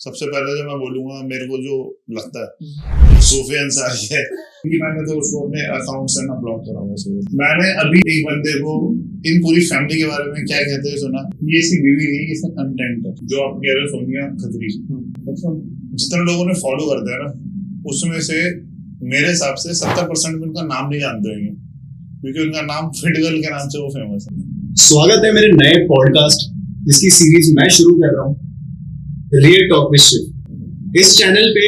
सबसे पहले जो मैं बोलूंगा, मेरे को जो लगता है सूफी अंसारी है कि मैंने तो उसको अपने अकाउंट से ना ब्लॉक करा हुआ। मैंने अभी एक बंदे को इन पूरी फैमिली के बारे में क्या कहते हैं सुना, ये इसकी बीवी नहीं, इसका कंटेंट है जो आप कह रहे हो सोनिया खत्री। जितने लोगों ने फॉलो करते हैं ना, उसमें से मेरे हिसाब से 70% में उनका नाम नहीं जानते होंगे, क्योंकि उनका नाम फिट गर्ल के नाम से वो फेमस है। स्वागत है मेरे नए पॉडकास्ट जिसकी सीरीज मैं शुरू कर रहा हूँ, रियल टॉक विद शिव। इस चैनल पे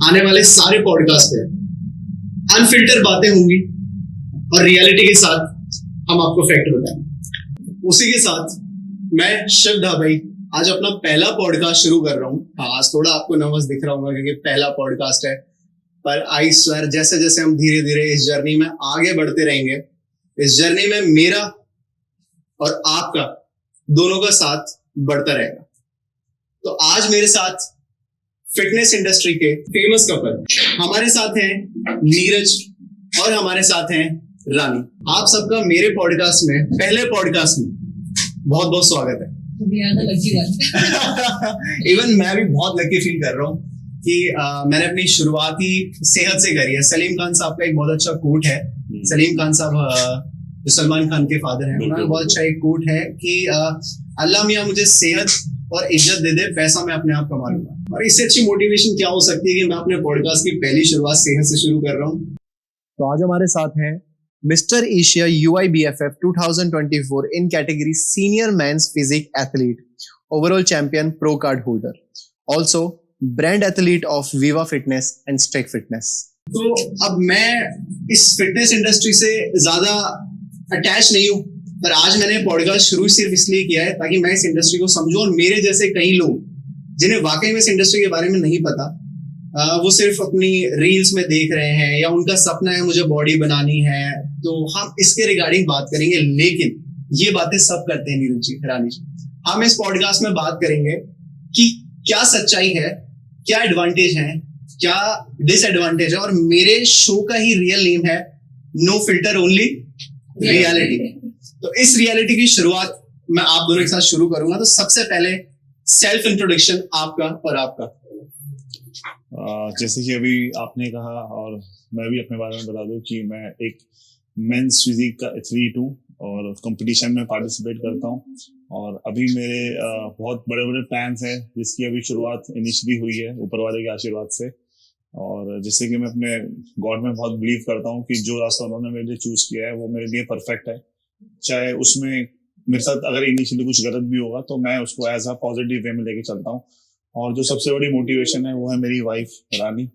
आने वाले सारे पॉडकास्ट पे अनफिल्टर बातें होंगी और रियलिटी के साथ हम आपको फैक्ट बताएंगे। उसी के साथ मैं शिव ढाबई आज अपना पहला पॉडकास्ट शुरू कर रहा हूँ। हाँ, आज थोड़ा आपको नर्वस दिख रहा होगा क्योंकि पहला पॉडकास्ट है, पर आई स्वेयर जैसे जैसे हम धीरे धीरे इस जर्नी में आगे बढ़ते रहेंगे, इस जर्नी में मेरा और आपका दोनों का साथ बढ़ता रहेगा। तो आज मेरे साथ फिटनेस इंडस्ट्री के फेमस कपल हमारे साथ हैं, नीरज और हमारे साथ हैं रानी। आप सबका मेरे पॉडकास्ट में, पहले पॉडकास्ट में बहुत बहुत स्वागत है। इवन मैं भी बहुत लकी फील कर रहा हूँ कि मैंने अपनी शुरुआती सेहत से करी है। सलीम खान साहब का एक बहुत अच्छा कोट है। सलीम खान साहब जो सलमान खान के फादर हैं, उन्होंने बहुत अच्छा एक कोट है कि अल्लाह मियां मुझे सेहत और इज्जत दे दे, पैसा मैं अपने आप कमा लूंगा। और इससे अच्छी मोटिवेशन क्या हो सकती है कि मैं अपने पॉडकास्ट की पहली शुरुआत सेहत से शुरू कर रहा हूँ। तो आज हमारे साथ हैं mister Asia UIBFF 2024 in category senior men's physique athlete, overall champion, pro card holder, also brand athlete of Viva fitness and Strek fitness. तो अब मैं इस फिटनेस इंडस्ट्री से ज्यादा अटैच नहीं हूँ, पर आज मैंने पॉडकास्ट शुरू सिर्फ इसलिए किया है ताकि मैं इस इंडस्ट्री को समझूं और मेरे जैसे कई लोग जिन्हें वाकई में इस इंडस्ट्री के बारे में नहीं पता, वो सिर्फ अपनी रील्स में देख रहे हैं या उनका सपना है मुझे बॉडी बनानी है, तो हम इसके रिगार्डिंग बात करेंगे। लेकिन ये बातें सब करते हैं नीरज जी, रानी जी। हम इस पॉडकास्ट में बात करेंगे कि क्या सच्चाई है, क्या एडवांटेज है, क्या डिसएडवांटेज है, और मेरे शो का ही रियल नेम है नो फिल्टर ओनली रियलिटी। तो इस रियलिटी की शुरुआत मैं आप दोनों के साथ शुरू करूंगा। तो सबसे पहले सेल्फ इंट्रोडक्शन आपका और आपका। जैसे कि अभी आपने कहा और मैं भी अपने बारे में बता दूं कि मैं एक मेंस फिजिक का एथलीट हूँ और कंपटीशन में पार्टिसिपेट करता हूँ। और अभी मेरे बहुत बड़े बड़े प्लान्स हैं जिसकी अभी शुरुआत इनिशियली हुई है ऊपर वाले के आशीर्वाद से। और जैसे कि मैं अपने गॉड में बहुत बिलीव करता हूँ कि जो रास्ता उन्होंने मेरे लिए चूज किया है वो मेरे लिए परफेक्ट है। चाहे उसमें मेरे साथ अगर इनिशियली कुछ गलत भी होगा तो मैं उसको एज अ पॉजिटिव वे में लेके चलता हूँ। और जो सबसे बड़ी मोटिवेशन है वो है मेरी वाइफ रानी,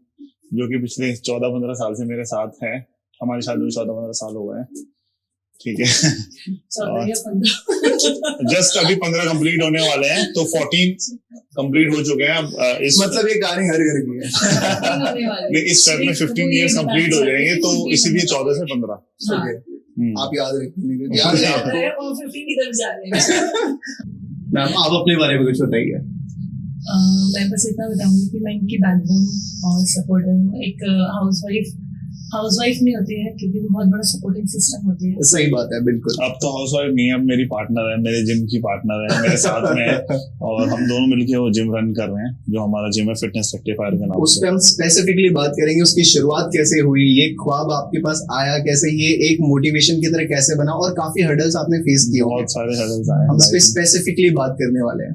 जो कि पिछले 14-15 साल से मेरे साथ है। हमारी शादी 14-15 साल हो गए हैं, ठीक है। जस्ट अभी 15 कंप्लीट होने वाले हैं, तो 14 कंप्लीट हो चुके हैं। अब इस मतलब ये कहानी हर घर की है। इस साल में 15 इयर्स कंप्लीट हो जाएंगे, तो इसीलिए 14 से 15। आप याद रखिए, याद है आपको। 15 की तरफ जा रहे हैं। मैम आप अपने बारे में कुछ बताइए। मैं बस इतना बताऊंगी कि मैं इनकी बैकबोन और सपोर्टर हूँ। एक हाउसवाइफ नहीं होती है क्योंकि वो बहुत बड़ा सपोर्टिंग सिस्टम होती है। सही बात है, बिल्कुल। अब तो हाउसवाइफ नहीं है, अब मेरी पार्टनर है, मेरे जिम की पार्टनर है, मेरे साथ में है और हम दोनों मिलके वो जिम रन कर रहे हैं, जो हमारा जिम है फिटनेस रेक्टिफायर के नाम से। उस पे हम स्पेसिफिकली बात करेंगे, उसकी शुरुआत कैसे हुई, ये ख्वाब आपके पास आया कैसे, ये एक मोटिवेशन की तरह कैसे बना, और काफी हर्डल्स आपने फेस किए। बहुत सारे हर्डल्स आए, हम इस पे स्पेसिफिकली बात करने वाले हैं।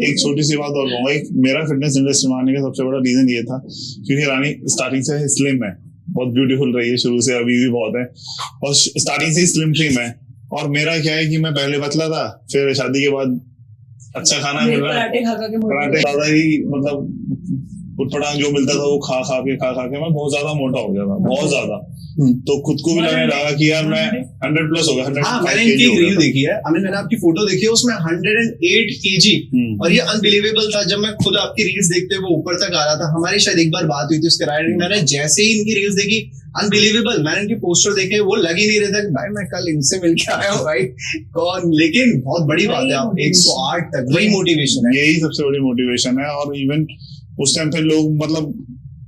एक छोटी सी बात और कहूंगा, मेरा फिटनेस इंडस्ट्री में आने का सबसे बड़ा रीजन ये था क्योंकि रानी स्टार्टिंग से स्लिम है, बहुत ब्यूटीफुल रही है शुरू से, अभी भी बहुत है, और स्टार्टिंग से स्लिम थी मैं। और मेरा क्या है कि मैं पहले पतला था, फिर शादी के बाद अच्छा खाना मिल रहा है, पराठे ज्यादा ही, मतलब उठपटांग जो मिलता था वो खा खा के मैं बहुत ज्यादा मोटा हो गया था, बहुत ज्यादा। तो खुद को भी लगने लगा कि यार मैं 100 प्लस हो गया। मैंने इनकी रील देखी है, मैंने आपकी फोटो देखी है, उसमें 108 kg, और ये अनबिलीवेबल था। जब मैं खुद आपकी रील्स देखते हुए वो ऊपर तक आ रहा था, हमारी शायद एक बार बात हुई थी उसके राइड, मैंने जैसे ही इनकी रील्स देखी, अनबिलीवेबल, मैंने इनके पोस्टर देखे, वो लग ही नहीं रहे थे भाई मैं कल इनसे मिलके आया हूँ भाई कौन। लेकिन बहुत बड़ी बात है, आप 108 तक, वही मोटिवेशन है, यही सबसे बड़ी मोटिवेशन है। और इवन उस टाइम पे लोग, मतलब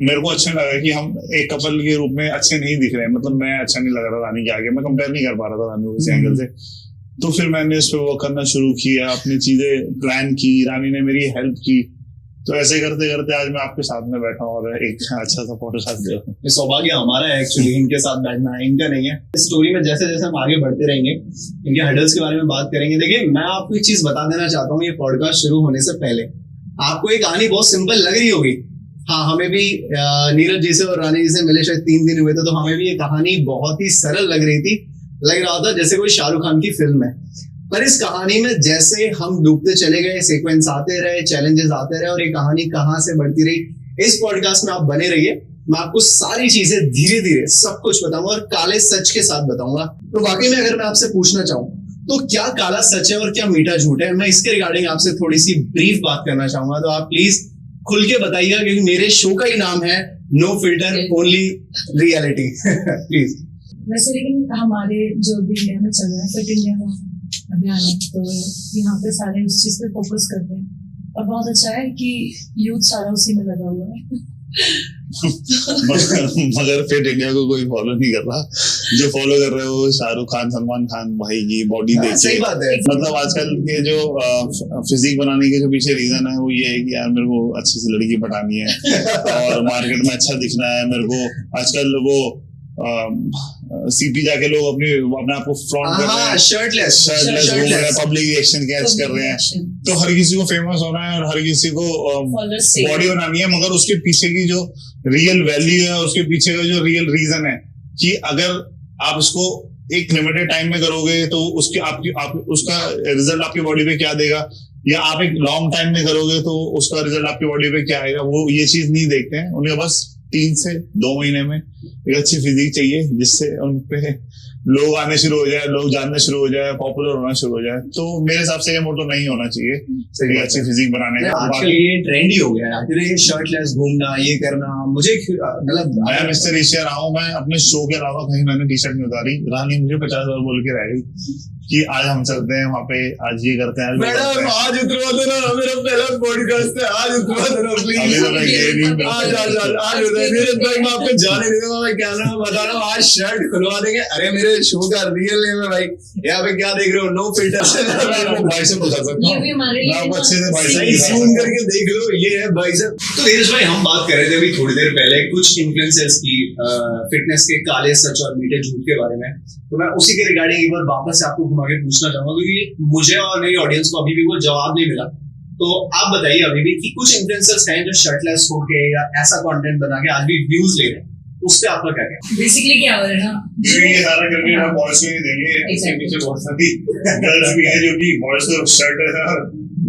मेरे को अच्छा लगा कि हम एक कपल के रूप में अच्छे नहीं दिख रहे हैं, मतलब मैं अच्छा नहीं लग रहा रानी के आगे, मैं कंपेयर नहीं कर पा रहा था रानी को किसी एंगल से। तो फिर मैंने इस पे वर्क करना शुरू किया, अपनी चीजें प्लान की, रानी ने मेरी हेल्प की, तो ऐसे करते करते आज मैं आपके साथ में बैठा हूँ और एक अच्छा सा फोटो साथ दे रहा हूँ। ये सौभाग्य हमारा है एक्चुअली इनके साथ बैठना, इनका नहीं है। इस स्टोरी में जैसे जैसे हम आगे बढ़ते रहेंगे, इनके हर्डल्स के बारे में बात करेंगे। देखिए, मैं आपको एक चीज बता देना चाहता हूँ, ये पॉडकास्ट शुरू होने से पहले आपको एक कहानी बहुत सिंपल लग रही होगी। हाँ, हमें भी नीरज जी से और रानी जी से मिले शायद 3 दिन हुए थे, तो हमें भी ये कहानी बहुत ही सरल लग रही थी। लग रहा था जैसे कोई शाहरुख खान की फिल्म है। पर इस कहानी में जैसे हम डूबते चले गए, सीक्वेंस आते रहे, चैलेंजेस आते रहे और ये कहानी कहाँ से बढ़ती रही। इस पॉडकास्ट में आप बने रहिए, मैं आपको सारी चीजें धीरे धीरे सब कुछ बताऊंगा और काले सच के साथ बताऊंगा। तो वाकई में अगर मैं आपसे पूछना चाहूँ तो क्या काला सच है और क्या मीठा झूठ है, मैं इसके रिगार्डिंग आपसे थोड़ी सी ब्रीफ बात करना चाहूंगा। तो आप प्लीज खुल के बताइएगा, क्योंकि मेरे शो का ही नाम है no filter only reality. Please. वैसे लेकिन हमारे जो भी इंडिया में चल रहा है फिट इंडिया का अभियान है, तो यहाँ पे सारे उस चीज पे फोकस करते हैं और बहुत अच्छा है कि यूथ सारा उसी में लगा हुआ है। मगर फिट इंडिया को कोई फॉलो नहीं कर रहा। जो फॉलो कर रहे हो शाहरुख खान, सलमान खान भाई की बॉडी देख सही बात है। मतलब आजकल के जो फिजिक बनाने के जो पीछे रीजन है वो ये है कि यार मेरे को अच्छी सी लड़की पटानी है और मार्केट में अच्छा दिखना है मेरे को। आजकल वो सीपी जाके लोग अपने आप को फ्लॉन्ट कर रहे हैं, शर्टलेस घूम रहे हैं, पब्लिक रिएक्शन कैच कर रहे हैं। तो हर किसी को फेमस होना है और हर किसी को बॉडी बनानी है, मगर उसके पीछे की जो रियल वैल्यू है, उसके पीछे का जो रियल रीजन है कि अगर आप इसको एक लिमिटेड टाइम में करोगे तो उसका रिजल्ट आपकी बॉडी पे क्या देगा, या आप एक लॉन्ग टाइम में करोगे तो उसका रिजल्ट आपकी बॉडी पे क्या आएगा, वो ये चीज नहीं देखते हैं। उन्हें बस 3 से 2 महीने में एक अच्छी फिजिक चाहिए जिससे उन पे लोग आने शुरू हो जाए, लोग जानने शुरू हो जाए, पॉपुलर होना शुरू हो जाए। तो मेरे हिसाब से ये मोटो नहीं होना चाहिए एक अच्छी फिजिक बनाने का। आजकल ये ट्रेंड ही हो गया है, आखिर ये शर्टलेस घूमना, ये करना। मुझे मतलब मैं मिस्टर एशिया रहा हूँ, मैं अपने शो के अलावा कहीं मैंने टी शर्ट नहीं उतारी। रानी मुझे 50 बार बोल के रह गई कि आज हम चलते हैं वहाँ पे, आज ये करते हैं। मैडम आज उतरवा देना, मेरा पहला पॉडकास्ट है, आज उतरवा देना प्लीज। आज मेरे भाई मैं आपको जाने नहीं दूंगा, मैं क्या नाम बता रहा हूँ, आज शर्ट खुलवा देंगे। अरे मेरे शो का रियल नेम है भाई, यहाँ पे क्या देख रहे हो, नो फिल्टर से भाई से बता सकता हूँ, मैं आपको अच्छे से भाई से जूम करके देख लो, ये है भाई साहब। तो धीरज भाई, हम बात कर रहे थे अभी थोड़ी देर पहले कुछ इन्फ्लुएंसर्स की फिटनेस के काले सच और मीठे झूठ के बारे में। तो मैं उसी के रिगार्डिंग एक बार वापस से आपको घुमा के पूछना चाहूंगा, क्योंकि मुझे और मेरी ऑडियंस को अभी भी वो जवाब नहीं मिला। तो आप बताइए अभी भी कि कुछ इन्फ्लुएंसर्स हैं जो शर्टलेस होके या ऐसा कंटेंट बना के आज भी व्यूज ले रहे हैं, उस पे आपका क्या कहना है? बेसिकली क्या हो रहा है ना, ये सारा करके ना बॉयज को नहीं देंगे, इसके पीछे बहुत सारी गर्ल्स भी है जो कि बॉयज को शर्ट है,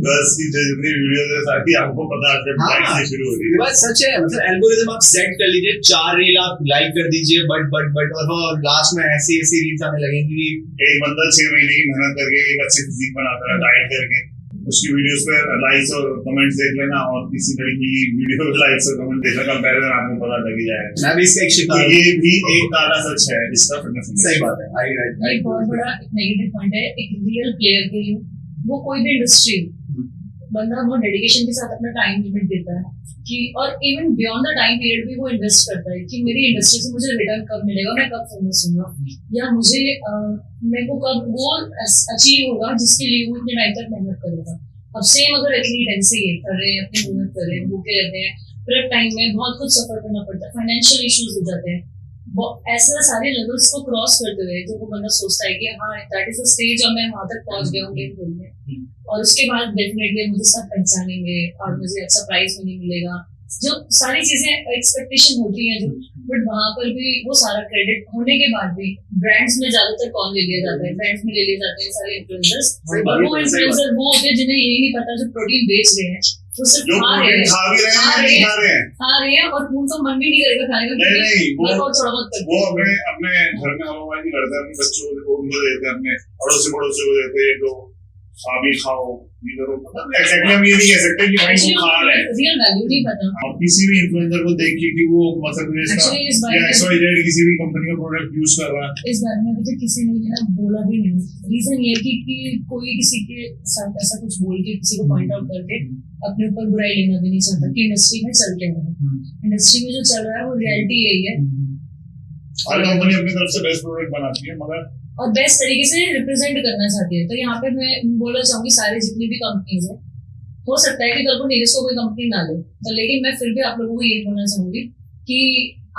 गर्ल्स की जितनी वीडियोस है सारी आपको पता है लाइक से शुरू हो रही है। ये बात सच है, मतलब एल्गोरिदम आप सेट कर लीजिए, 4 रील आप लाइक कर दीजिए, बट और लास्ट में ऐसी रील्स आने लगेंगी। एक बंदा 6 महीने की मेहनत करके एक अच्छी फिजिक बनाता है डाइट करके, उसकी वीडियोस पे लाइक्स और कमेंट्स देख लेना और किसी लड़की की वीडियो पे लाइक्स और कमेंट देखना, कंपैरिजन आपको पता लग ही जाएगा। मैं भी इसका एक शिकार, ये भी एक काला सच है इसका फिटनेस। सही बात है, एक बहुत बड़ा नेगेटिव पॉइंट है एक रियल प्लेयर के लिए। वो कोई भी इंडस्ट्री बंदा बहुत डेडिकेशन के साथ अपना टाइम लिमिट देता है कि, और even beyond the time period भी वो इन्वेस्ट करता है कि मेरी इंडस्ट्री से मुझे रिटर्न कब मिलेगा, मैं कब फेमस होऊंगा, या मुझे मेरे को कब गोल अचीव होगा जिसके लिए वो इतने टाइम तक मेहनत करेगा। अब सेम अगर एथलीट ऐसे ही कर रहे हैं, अपनी मेहनत कर रहे हैं, भूखे रहते हैं, फिर टाइम में बहुत कुछ सफर करना पड़ता है, फाइनेंशियल इश्यूज हो जाते हैं, ऐसा सारे लेवल्स को क्रॉस करते हुए जब वो बंदा सोचता है कि हाँ दैट इज द स्टेज और मैं वहां तक पहुंच गया हूँ गेम खेलने, और उसके बाद डेफिनेटली मुझे सब पहचानेंगे और मुझे अच्छा प्राइज भी नहीं मिलेगा, जो सारी चीजें एक्सपेक्टेशन होती है जो, बट वहां पर भी वो सारा क्रेडिट होने के बाद भी ब्रांड्स में ज्यादातर कौन ले लिया जाता है, ब्रांड्स में ले लिए जाते हैं सारे इन्फ्लुएंसर्स, और वो इन्फ्लुएंसर वो होते हैं जिन्हें यही नहीं पता जो प्रोटीन बेच रहे हैं वो सिर्फ खा रहे हैं और उनका मन भी नहीं करेगा खाने का। नहीं वो अपने घर में हवाबाजी करते हैं, अपने बच्चों को उनको देते हैं, अपने अड़ोसी पड़ोसी को देते हैं, तो भी खाओ एक्जेक्टली हम ये नहीं कह सकते कि भाई वो खा रहे हैं, रियल वैल्यू नहीं पता। आप किसी भी इन्फ्लुएंसर को देखिए कि वो मतलब किसी भी कंपनी का प्रोडक्ट यूज कर रहा है, इस बारे में अभी तक किसी ने ना बोला भी नहीं। रीजन ये कि कोई किसी के साथ ऐसा कुछ बोल के किसी को पॉइंट आउट करके अपने ऊपर बुराई लेना भी नहीं चाहता कि इंडस्ट्री में चल क्या रहा है, इंडस्ट्री में जो चल रहा है वो रियलिटी यही है। हर कंपनी अपनी तरफ से बेस्ट प्रोडक्ट बनाती है मगर और बेस्ट तरीके से रिप्रेजेंट करना चाहती है। तो यहाँ पे मैं बोलना चाहूंगी सारे जितनी भी कंपनीज है हो सकता है कि कल को नीरज को कोई कंपनी ना ले, तो लेकिन मैं फिर भी आप लोगों को ये बोलना चाहूंगी कि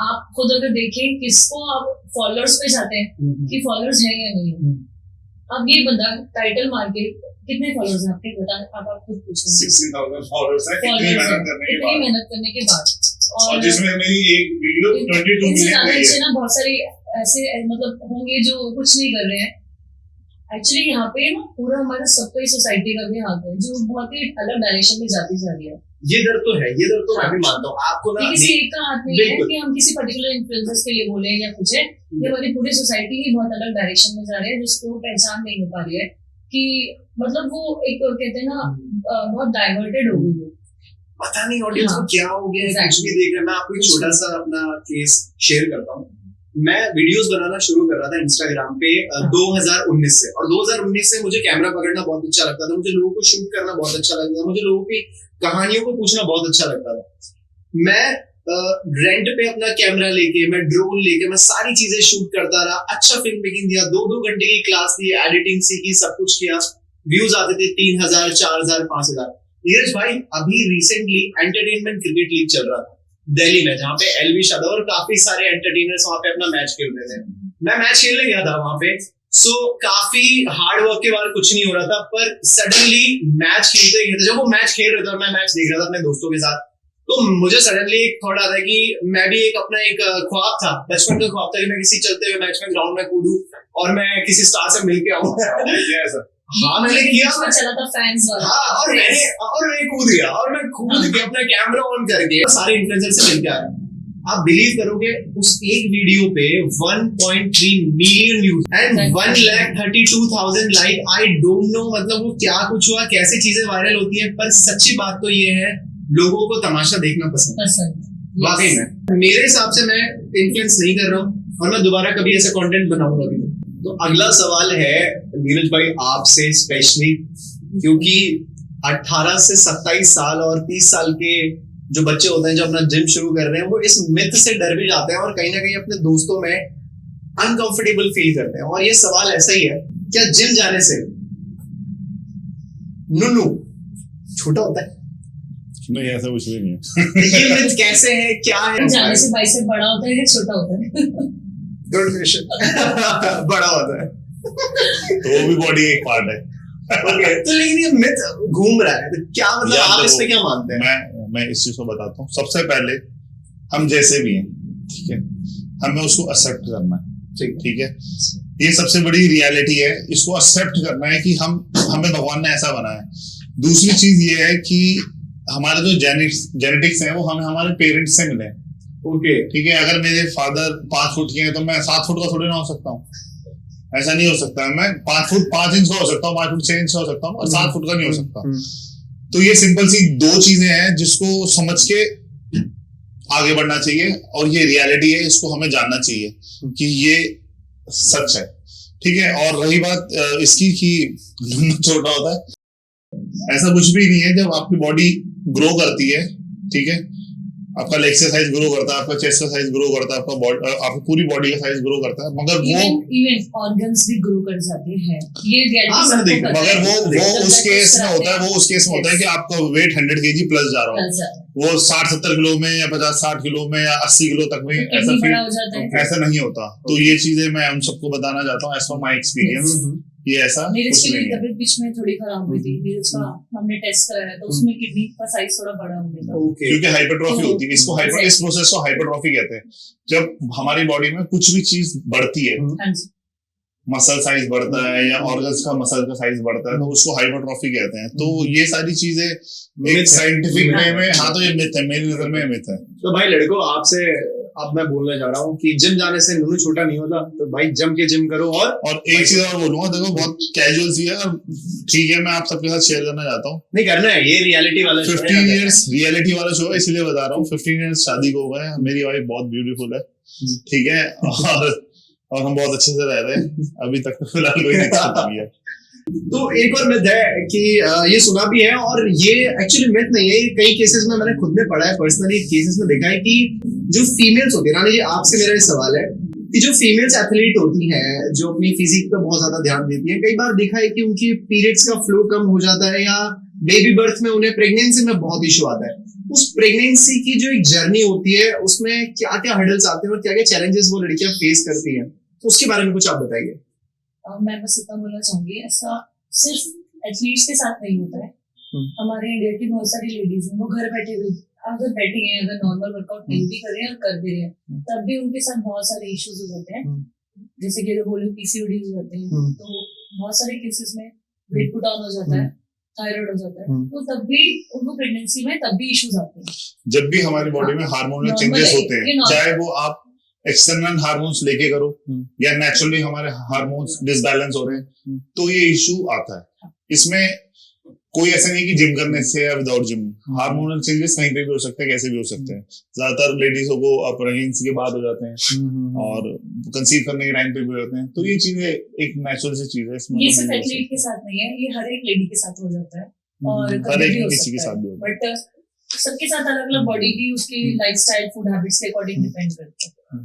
आप खुद अगर देखें किसको आप फॉलोअर्स पे जाते हैं कि फॉलोअर्स है या नहीं है। अब ये बंदा टाइटल मार के, कितने फॉलोअर्स हैं आपके बता, आप खुद पूछें। 60,000 फॉलोअर्स है इतनी मेहनत करने के बाद और जिसमें मेरी एक वीडियो 22 मिलियन गई है। ना बहुत सारे ऐसे मतलब होंगे जो कुछ नहीं कर रहे हैं। एक्चुअली यहाँ पे ना पूरा हमारा सबका सोसाइटी का भी हाथ है जो बहुत ही अलग डायरेक्शन में जाती जा रही है। ये डर तो है, ये डर तो मैं भी मानता हूँ। आपको ना किसी एक का हाथ नहीं है कि हम किसी पर्टिकुलर इन्फ्लुएंसर्स के लिए बोले या कुछ है। ये हमारी पूरी सोसाइटी ही बहुत अलग डायरेक्शन में जा रही है जिसको पहचान नहीं हो पा रही है कि मतलब वो एक कहते हैं ना बहुत डाइवर्टेड हो गई है। पता नहीं ऑडियंस को क्या हो गया है, कुछ भी देख रहे हैं। मैं आपको एक छोटा सा अपना केस शेयर करता हूँ। मैं वीडियोस बनाना शुरू कर रहा था इंस्टाग्राम पे 2019 से, और 2019 से मुझे कैमरा पकड़ना बहुत अच्छा लगता था, मुझे लोगों को शूट करना बहुत अच्छा लगता था, मुझे लोगों की कहानियों को पूछना बहुत अच्छा लगता था। मैं रेंट पे अपना कैमरा लेके, मैं ड्रोन लेके, मैं सारी चीजें शूट करता रहा। अच्छा फिल्म मेकिंग दिया, 2-2 घंटे की क्लास दी, एडिटिंग सीखी, सब कुछ किया। व्यूज आते थे 3,000, 4,000, 5,000। नीरज भाई अभी रिसेंटली एंटरटेनमेंट क्रिकेट लीग चल रहा था दिल्ली में, जहाँ पे एलवी शादाब और काफी सारे एंटरटेनर्स वहां पे अपना मैच खेल रहे थे। मैं मैच खेलने गया था वहां पे, सो काफी हार्ड वर्क के बाद कुछ नहीं हो रहा था, पर सडनली मैच खेलते ही जब वो मैच खेल रहे थे और मैं मैच देख रहा था अपने दोस्तों के साथ, तो मुझे सडनली एक थॉट आता है कि मैं भी एक अपना एक ख्वाब था, बचपन का ख्वाब था कि मैं किसी चलते हुए मैच में ग्राउंड में कूदूं और मैं किसी स्टार से मिलके आऊं। हाँ मैंने किया, चला था फैंस वाला। हाँ और मैं कूद गया, और मैं कूद के अपना कैमरा ऑन करके सारे इन्फ्लुएंसर से मिलके आया। आप बिलीव करोगे उस एक वीडियो पे 1.3 million views and 1,32,000 like. I don't know मतलब वो क्या कुछ हुआ, कैसे चीजें वायरल होती हैं, पर सच्ची बात तो ये है लोगों को तमाशा देखना पसंद वाकई में। मेरे हिसाब से मैं इन्फ्लुएंस नहीं कर रहा हूँ और मैं दोबारा कभी ऐसा कंटेंट बनाऊंगा भी। तो अगला सवाल है नीरज भाई आपसे स्पेशली, क्योंकि 18 से 27 साल और 30 साल के जो बच्चे होते हैं जो अपना जिम शुरू कर रहे हैं, वो इस मिथ से डर भी जाते हैं और कहीं ना कहीं अपने दोस्तों में अनकंफर्टेबल फील करते हैं। और ये सवाल ऐसा ही है, क्या जिम जाने से नुनू छोटा होता है? नहीं ऐसा कुछ भी नहीं है। ये मिथ कैसे है, क्या है? जाने से बाइसेप बड़ा होता है या छोटा होता है? Good question. बड़ा होता है तो वो भी बॉडी एक पार्ट है। ओके तो लेकिन ये मिथ घूम रहा है, तो क्या मतलब आप इस पे क्या मानते हैं? मैं इस चीज को बताता हूँ। सबसे पहले हम जैसे भी हैं, ठीक है, हमें उसको एक्सेप्ट करना है, ठीक है। ये सबसे बड़ी रियलिटी है, इसको एक्सेप्ट करना है कि हमें भगवान ने ऐसा बनाया है। दूसरी चीज ये है कि हमारे जो जेनेटिक्स हैं वो हमें हमारे पेरेंट्स से मिले, ओके ठीक है। अगर मेरे फादर 5 फुट के हैं तो मैं 7 फुट का थोड़ी ना हो सकता हूँ, ऐसा नहीं हो सकता। मैं 5 फुट 5 इंच का हो सकता हूँ, 5 फुट 6 इंच का हो सकता हूँ, और 7 फुट का नहीं हो सकता। तो ये सिंपल सी 2 चीजें हैं जिसको समझ के आगे बढ़ना चाहिए, और ये रियलिटी है, इसको हमें जानना चाहिए कि ये सच है, ठीक है। और रही बात इसकी कि छोटा होता है, ऐसा कुछ भी नहीं है। जब आपकी बॉडी ग्रो करती है, ठीक है, आपका लेग का साइज ग्रो करता है, आपका चेस्ट का साइज ग्रो करता है, आपकी पूरी बॉडी का साइज ग्रो करता है, मगर इवन ऑर्गन्स भी ग्रो कर जाते हैं। ये रियलिटी मगर वो उस केस में होता है, वो उस केस में होता है कि आपका वेट 100 kg प्लस जा रहा हो, वो 60-70 किलो में या 50-60 किलो में या 80 किलो तक में ऐसा नहीं होता। तो ये चीजें मैं हम सबको बताना चाहता हूँ एज पर माई एक्सपीरियंस। ये ऐसा नीरज की तबीयत बीच में थोड़ी खराब हुई थी, नीरज का हमने टेस्ट कराया तो उसमें किडनी का साइज थोड़ा बड़ा हो गया था, क्योंकि हाइपरट्रॉफी होती है। इसको इस प्रोसेस को हाइपरट्रॉफी कहते हैं। जब हमारी बॉडी में कुछ भी चीज बढ़ती है, मसल साइज बढ़ता है या ऑर्गन्स का मसल का साइज बढ़ता है, तो उसको हाइपरट्रॉफी कहते हैं। तो ये सारी चीजें एक साइंटिफिक वे में, हाँ तो ये मिथ है, मेरी नजर में मिथ है। तो भाई लड़कों आपसे अब मैं बोलने जा रहा हूँ कि जिम जाने से नुनू छोटा नहीं होता, तो भाई जम के जिम करो। और एक चीज और बोलूंगा, देखो बहुत कैजुअल सी है, ठीक है, मैं आप सबके साथ शेयर करना चाहता हूँ। नहीं करना है, ये रियलिटी वाला 15 इयर्स रियलिटी वाला शो है, इसलिए बता रहा हूँ। 15 इयर्स शादी को हो गए, मेरी वाइफ बहुत ब्यूटीफुल है, ठीक है, और हम बहुत अच्छे से रह रहे हैं अभी तक, तो फिलहाल कोई दिक्कत नहीं है। तो एक और मिथ है कि ये सुना भी है, और ये एक्चुअली मिथ नहीं है, ये कई केसेस में मैंने खुद में पढ़ा है, पर्सनली केसेस में देखा है कि जो फीमेल्स होती है, रानी जी आपसे मेरा ये सवाल है कि जो फीमेल्स एथलीट होती हैं, जो अपनी फिजिक पे बहुत ज्यादा ध्यान देती है, कई बार देखा है कि उनकी पीरियड्स का फ्लो कम हो जाता है, या बेबी बर्थ में उन्हें प्रेगनेंसी में बहुत इशू आता है, उस प्रेगनेंसी की जो एक जर्नी होती है उसमें क्या क्या हर्डल्स आते हैं और क्या क्या चैलेंजेस वो लड़कियां फेस करती हैं, तो उसके बारे में कुछ आप बताइए। मैं बस इतना बोलना चाहूंगी, ऐसा सिर्फ एथलीट्स के साथ नहीं होता है। हमारे इंडिया की बहुत सारी लेडीज हैं, वो घर बैठे हुए अगर बैठी हैं, अगर नॉर्मल वर्कआउट नहीं भी कर रहे हैं और कर भी रहे हैं, तब भी उनके साथ बहुत सारे इश्यूज हो जाते हैं। जैसे कि अगर बोले पीसीओडी हो जाते हैं, तो बहुत सारे केसेस में वेट पुट ऑन हो जाता है, थायराइड हो जाता है, तो तब भी उनको प्रेगनेंसी में तब भी इश्यूज आते हैं। जब भी हमारी बॉडी में हार्मोनल चेंजेस होते हैं, चाहे वो आप एक्सटर्नल हार्मोन्स लेके करो या नेचुरली हमारे हार्मोन्स डिसबैलेंस हो रहे हैं, तो ये इशू आता है। इसमें कोई ऐसा नहीं कि जिम करने से या विदाउट जिम, हार्मोनल चेंजेस कहीं पे भी हो सकते हैं, कैसे भी हो सकते हैं। ज्यादातर लेडीजों को प्रेगनेंसी के बाद हो जाते हैं और कंसीव करने के टाइम पे भी हो जाते हैं, तो ये चीजें एक नेचुरल सी चीज है। इसमें ये सिर्फ एथलीट के साथ नहीं है, ये हर एक लेडी के साथ हो जाता है और हर एक किसी के साथ भी होता है, बट सबके साथ अलग अलग बॉडी की उसकी लाइफस्टाइल फूड हैबिट्स के अकॉर्डिंग डिपेंड करता है।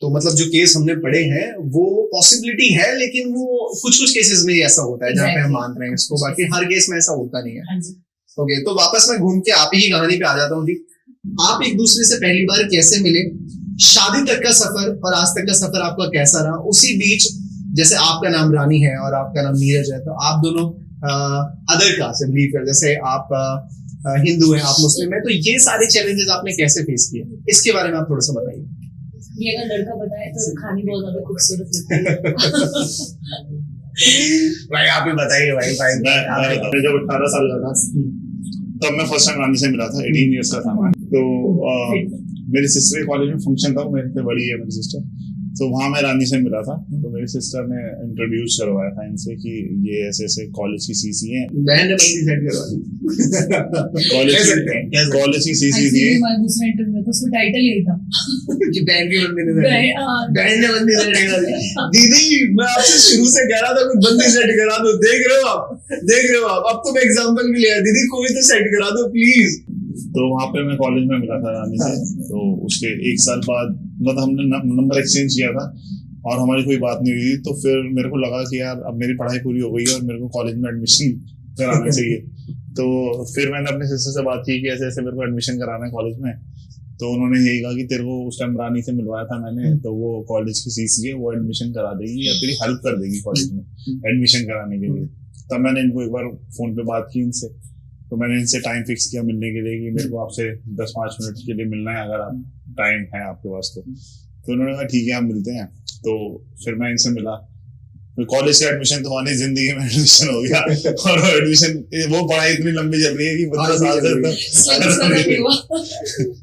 तो मतलब जो केस हमने पढ़े हैं वो पॉसिबिलिटी है, लेकिन वो कुछ कुछ केसेस में ऐसा होता है जहाँ पे हम मान रहे हैं इसको, बाकी हर केस में ऐसा होता नहीं है। ओके, तो वापस मैं घूम के आप ही की कहानी पे आ जाता हूँ जी। आप एक दूसरे से पहली बार कैसे मिले, शादी तक का सफर और आज तक का सफर आपका कैसा रहा, उसी बीच जैसे आपका नाम रानी है और आपका नाम नीरज है, तो आप दोनों अदर कास्ट से बिलीव कर, जैसे आप हिंदू हैं, आप मुस्लिम हैं, तो ये सारे चैलेंजेस आपने कैसे फेस किए, इसके बारे में आप थोड़ा सा बताइए। ये अगर लड़का बताए तो खानी बहुत ज्यादा खूबसूरत लगती है। भाई आप ही बताइए भाई। मैं जब 18 साल का था तब मैं फर्स्ट टाइम रानी से मिला था, 18 इयर्स का था मैं। तो मेरी सिस्टर के कॉलेज में फंक्शन था, मेरे से बड़ी है मेरी सिस्टर, तो वहां मैं रानी से मिला था। तो मेरी सिस्टर ने इंट्रोड्यूस करवाया था इनसे कि ये ऐसे ऐसे कॉलेज की सीसी है, बहन ने बंदी सेट करवा दी। कॉलेज की सीसी थी। दूसरा इंटरव्यू तो उसमें टाइटल यही था कि बहन की बंदी ने बंदी सेट करा दी। दीदी मैं आपसे शुरू से कह रहा था कुछ बंदी सेट करा दो, देख रहे हो आप, अब तो मैं एग्जांपल भी लिया, दीदी कोई तो सेट करा दो प्लीज। तो वहां पे मैं कॉलेज में मिला था रानी से। तो उसके 1 साल बाद मतलब हमने नंबर एक्सचेंज किया था और हमारी कोई बात नहीं हुई। तो फिर मेरे को लगा कि यार अब मेरी पढ़ाई पूरी हो गई है और मेरे को कॉलेज में एडमिशन कराना चाहिए। तो फिर मैंने अपने सिस्टर से बात की कि ऐसे ऐसे मेरे को एडमिशन कराना है कॉलेज में। तो उन्होंने यही कहा कि तेरे को उस टाइम रानी से मिलवाया था मैंने, तो वो कॉलेज की सीसी है, वो एडमिशन करा देगी या तेरी हेल्प कर देगी कॉलेज में एडमिशन कराने के लिए। तब मैंने इनको एक बार फोन पे बात की इनसे, तो मैंने इनसे टाइम फिक्स किया मिलने के लिए कि मेरे को आपसे 10-5 मिनट के लिए मिलना है, अगर आप टाइम है आपके पास तो उन्होंने कहा ठीक है हम मिलते हैं। तो फिर मैं इनसे मिला, कॉलेज से एडमिशन तो हमारी जिंदगी में एडमिशन हो गया और वो एडमिशन वो पढ़ाई इतनी लंबी चल रही है कि 15 साल से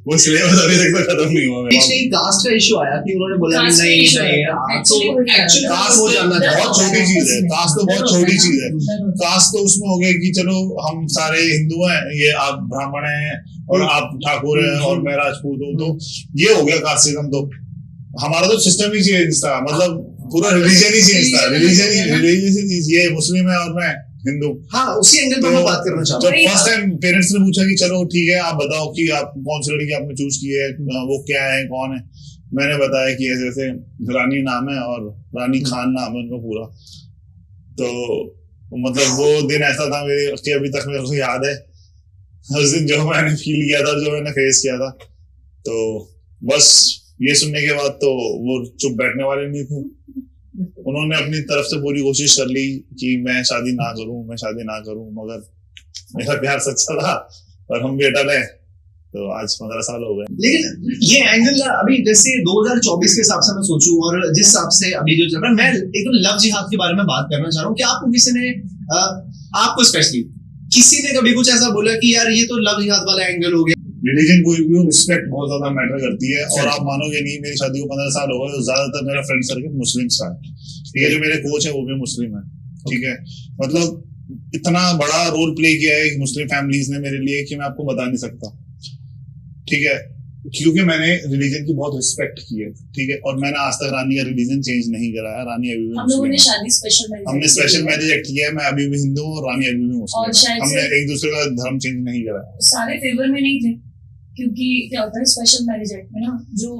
वो सिलेबस अभी तक तो खत्म नहीं हुआ। कास्ट का इशू आया कि उन्होंने बोला नहीं कास्ट हो जाना बहुत छोटी चीज है, कास्ट तो बहुत छोटी चीज है। कास्ट तो उसमें हो गया कि चलो हम सारे हिंदू हैं, ये आप ब्राह्मण हैं और आप ठाकुर हैं और मैं राजपूत हूँ, तो ये हो गया कास्ट सिस्टम। तो हमारा तो सिस्टम ही चेंज था, मतलब पूरा रिलीजन ही चेंज था। रिलीजन ये मुस्लिम है और मैं हिंदू। हाँ, उसी एंगल पर मैं बात करना चाहता हूँ। जब फर्स्ट टाइम पेरेंट्स ने पूछा कि चलो ठीक है आप बताओ कि आप कौन सी लड़की आपने चूज की है, वो क्या है, कौन है, मैंने बताया कि ऐसे ऐसे रानी नाम है और रानी खान नाम है उनका पूरा। तो मतलब वो दिन ऐसा था मेरे कि अभी तक मेरे को याद है उस दिन जो मैंने फील किया था, जो मैंने फेस किया था। तो बस ये सुनने के बाद तो वो चुप बैठने वाले नहीं थे। उन्होंने अपनी तरफ से पूरी कोशिश कर ली कि मैं शादी ना करूं, मगर मेरा प्यार सच्चा था और हम भी अटल है। तो आज 15 साल हो गए। लेकिन ये एंगल अभी जैसे 2024 के हिसाब से मैं सोचूं और जिस हिसाब से अभी जो चल रहा है, मैं एकदम लव जिहाद के बारे में बात करना चाह रहा हूँ कि आपको किसी ने आपको स्पेशली किसी ने कभी कुछ ऐसा बोला कि यार ये तो लव जिहाद वाला एंगल हो गया? रिलीजन कोई भी रिस्पेक्ट बहुत ज्यादा मैटर करती है और आप मानोगे नहीं, मेरी शादी को 15 साल हो गए तो ज्यादातर मेरा फ्रेंड सर्कल मुस्लिम सा है। ठीक है, जो मेरे कोच है वो भी मुस्लिम है। ठीक है, मतलब इतना बड़ा रोल प्ले किया है मुस्लिम फैमिलीज ने मेरे लिए कि मैं आपको बता नहीं सकता। ठीक है, क्योंकि मैंने रिलीजन की बहुत रिस्पेक्ट की है। ठीक है, और मैंने आज तक रानी का रिलीजन चेंज नहीं कराया। रानी अभी भी हमने स्पेशल मैरिज एक्ट किया है, मैं अभी भी हिंदू हूँ और रानी अभी भी मुस्लिम। हमने एक दूसरे का धर्म चेंज नहीं कराया। सारे फेवर में नहीं थे, क्योंकि क्या होता है स्पेशल मैरिज एक्ट में ना, जो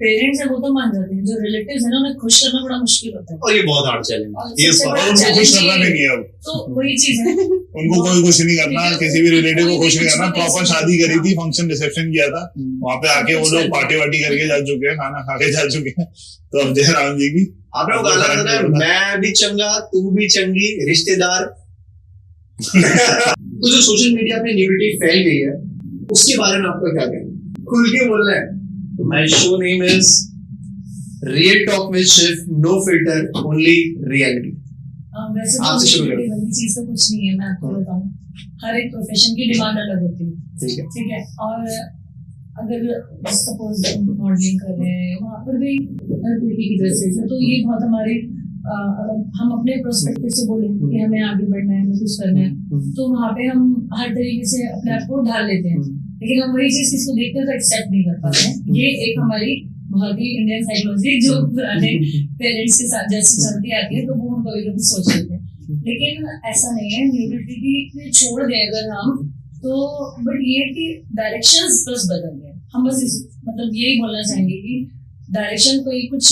पेरेंट्स है वो तो मान जाते हैं, जो रिलेटिव्स है ना उन्हें खुश करना बड़ा मुश्किल होता है। और ये बहुत हार्ड चैलेंज और ये सबसे और बड़ा उनको खुश challenge करना ये भी नहीं है अब, तो वही चीज है। उनको कोई कुछ नहीं करना, किसी भी रिलेटिव को खुश नहीं करना। प्रॉपर शादी करी थी, फंक्शन रिसेप्शन किया था, वहां पे आके वो लोग पार्टी वार्टी करके जा चुके हैं, खाना खा के जा चुके हैं। तो अब जयराम जी की आपने वो गाना सुना है, मैं भी चंगा तू भी चंगी रिश्तेदार। तो जो सोशल मीडिया पे न्यूडिटी फैल गई है उसके बारे में आपका क्या कहना है? खुल के बोलना है। My show name is real talk with Shiv, no filter only reality. वैसे तो आपसे शुरू रिलेटिव वाली चीज तो कुछ नहीं है, मैं आपको बताऊं। हर एक प्रोफेशन की डिमांड अलग होती है, ठीक है, ठीक है। और अगर सपोज मॉडलिंग कर रहे हैं, वहाँ पर भी हर तरीके की ड्रेसेस है, तो ये बहुत हमारे अगर हम अपने प्रोस्पेक्टिव से बोले कि हमें आगे बढ़ना है, हमें कुछ करना है, तो वहाँ पे हम हर तरीके से अपने आप को ढाल लेते हैं, लेकिन हम वही चीज किसको देखते हैं तो एक्सेप्ट नहीं कर पाते हैं। ये एक हमारी बहुत ही इंडियन साइकोलॉजी जो पुराने पेरेंट्स के साथ जैसे चलती आती है, तो वो हम कभी कभी सोच लेते हैं, लेकिन ऐसा नहीं है। न्यूडिटी छोड़ दें अगर हम तो, बट ये कि डायरेक्शंस बस बदल गए। हम बस मतलब यही बोलना चाहेंगे कि डायरेक्शन कोई कुछ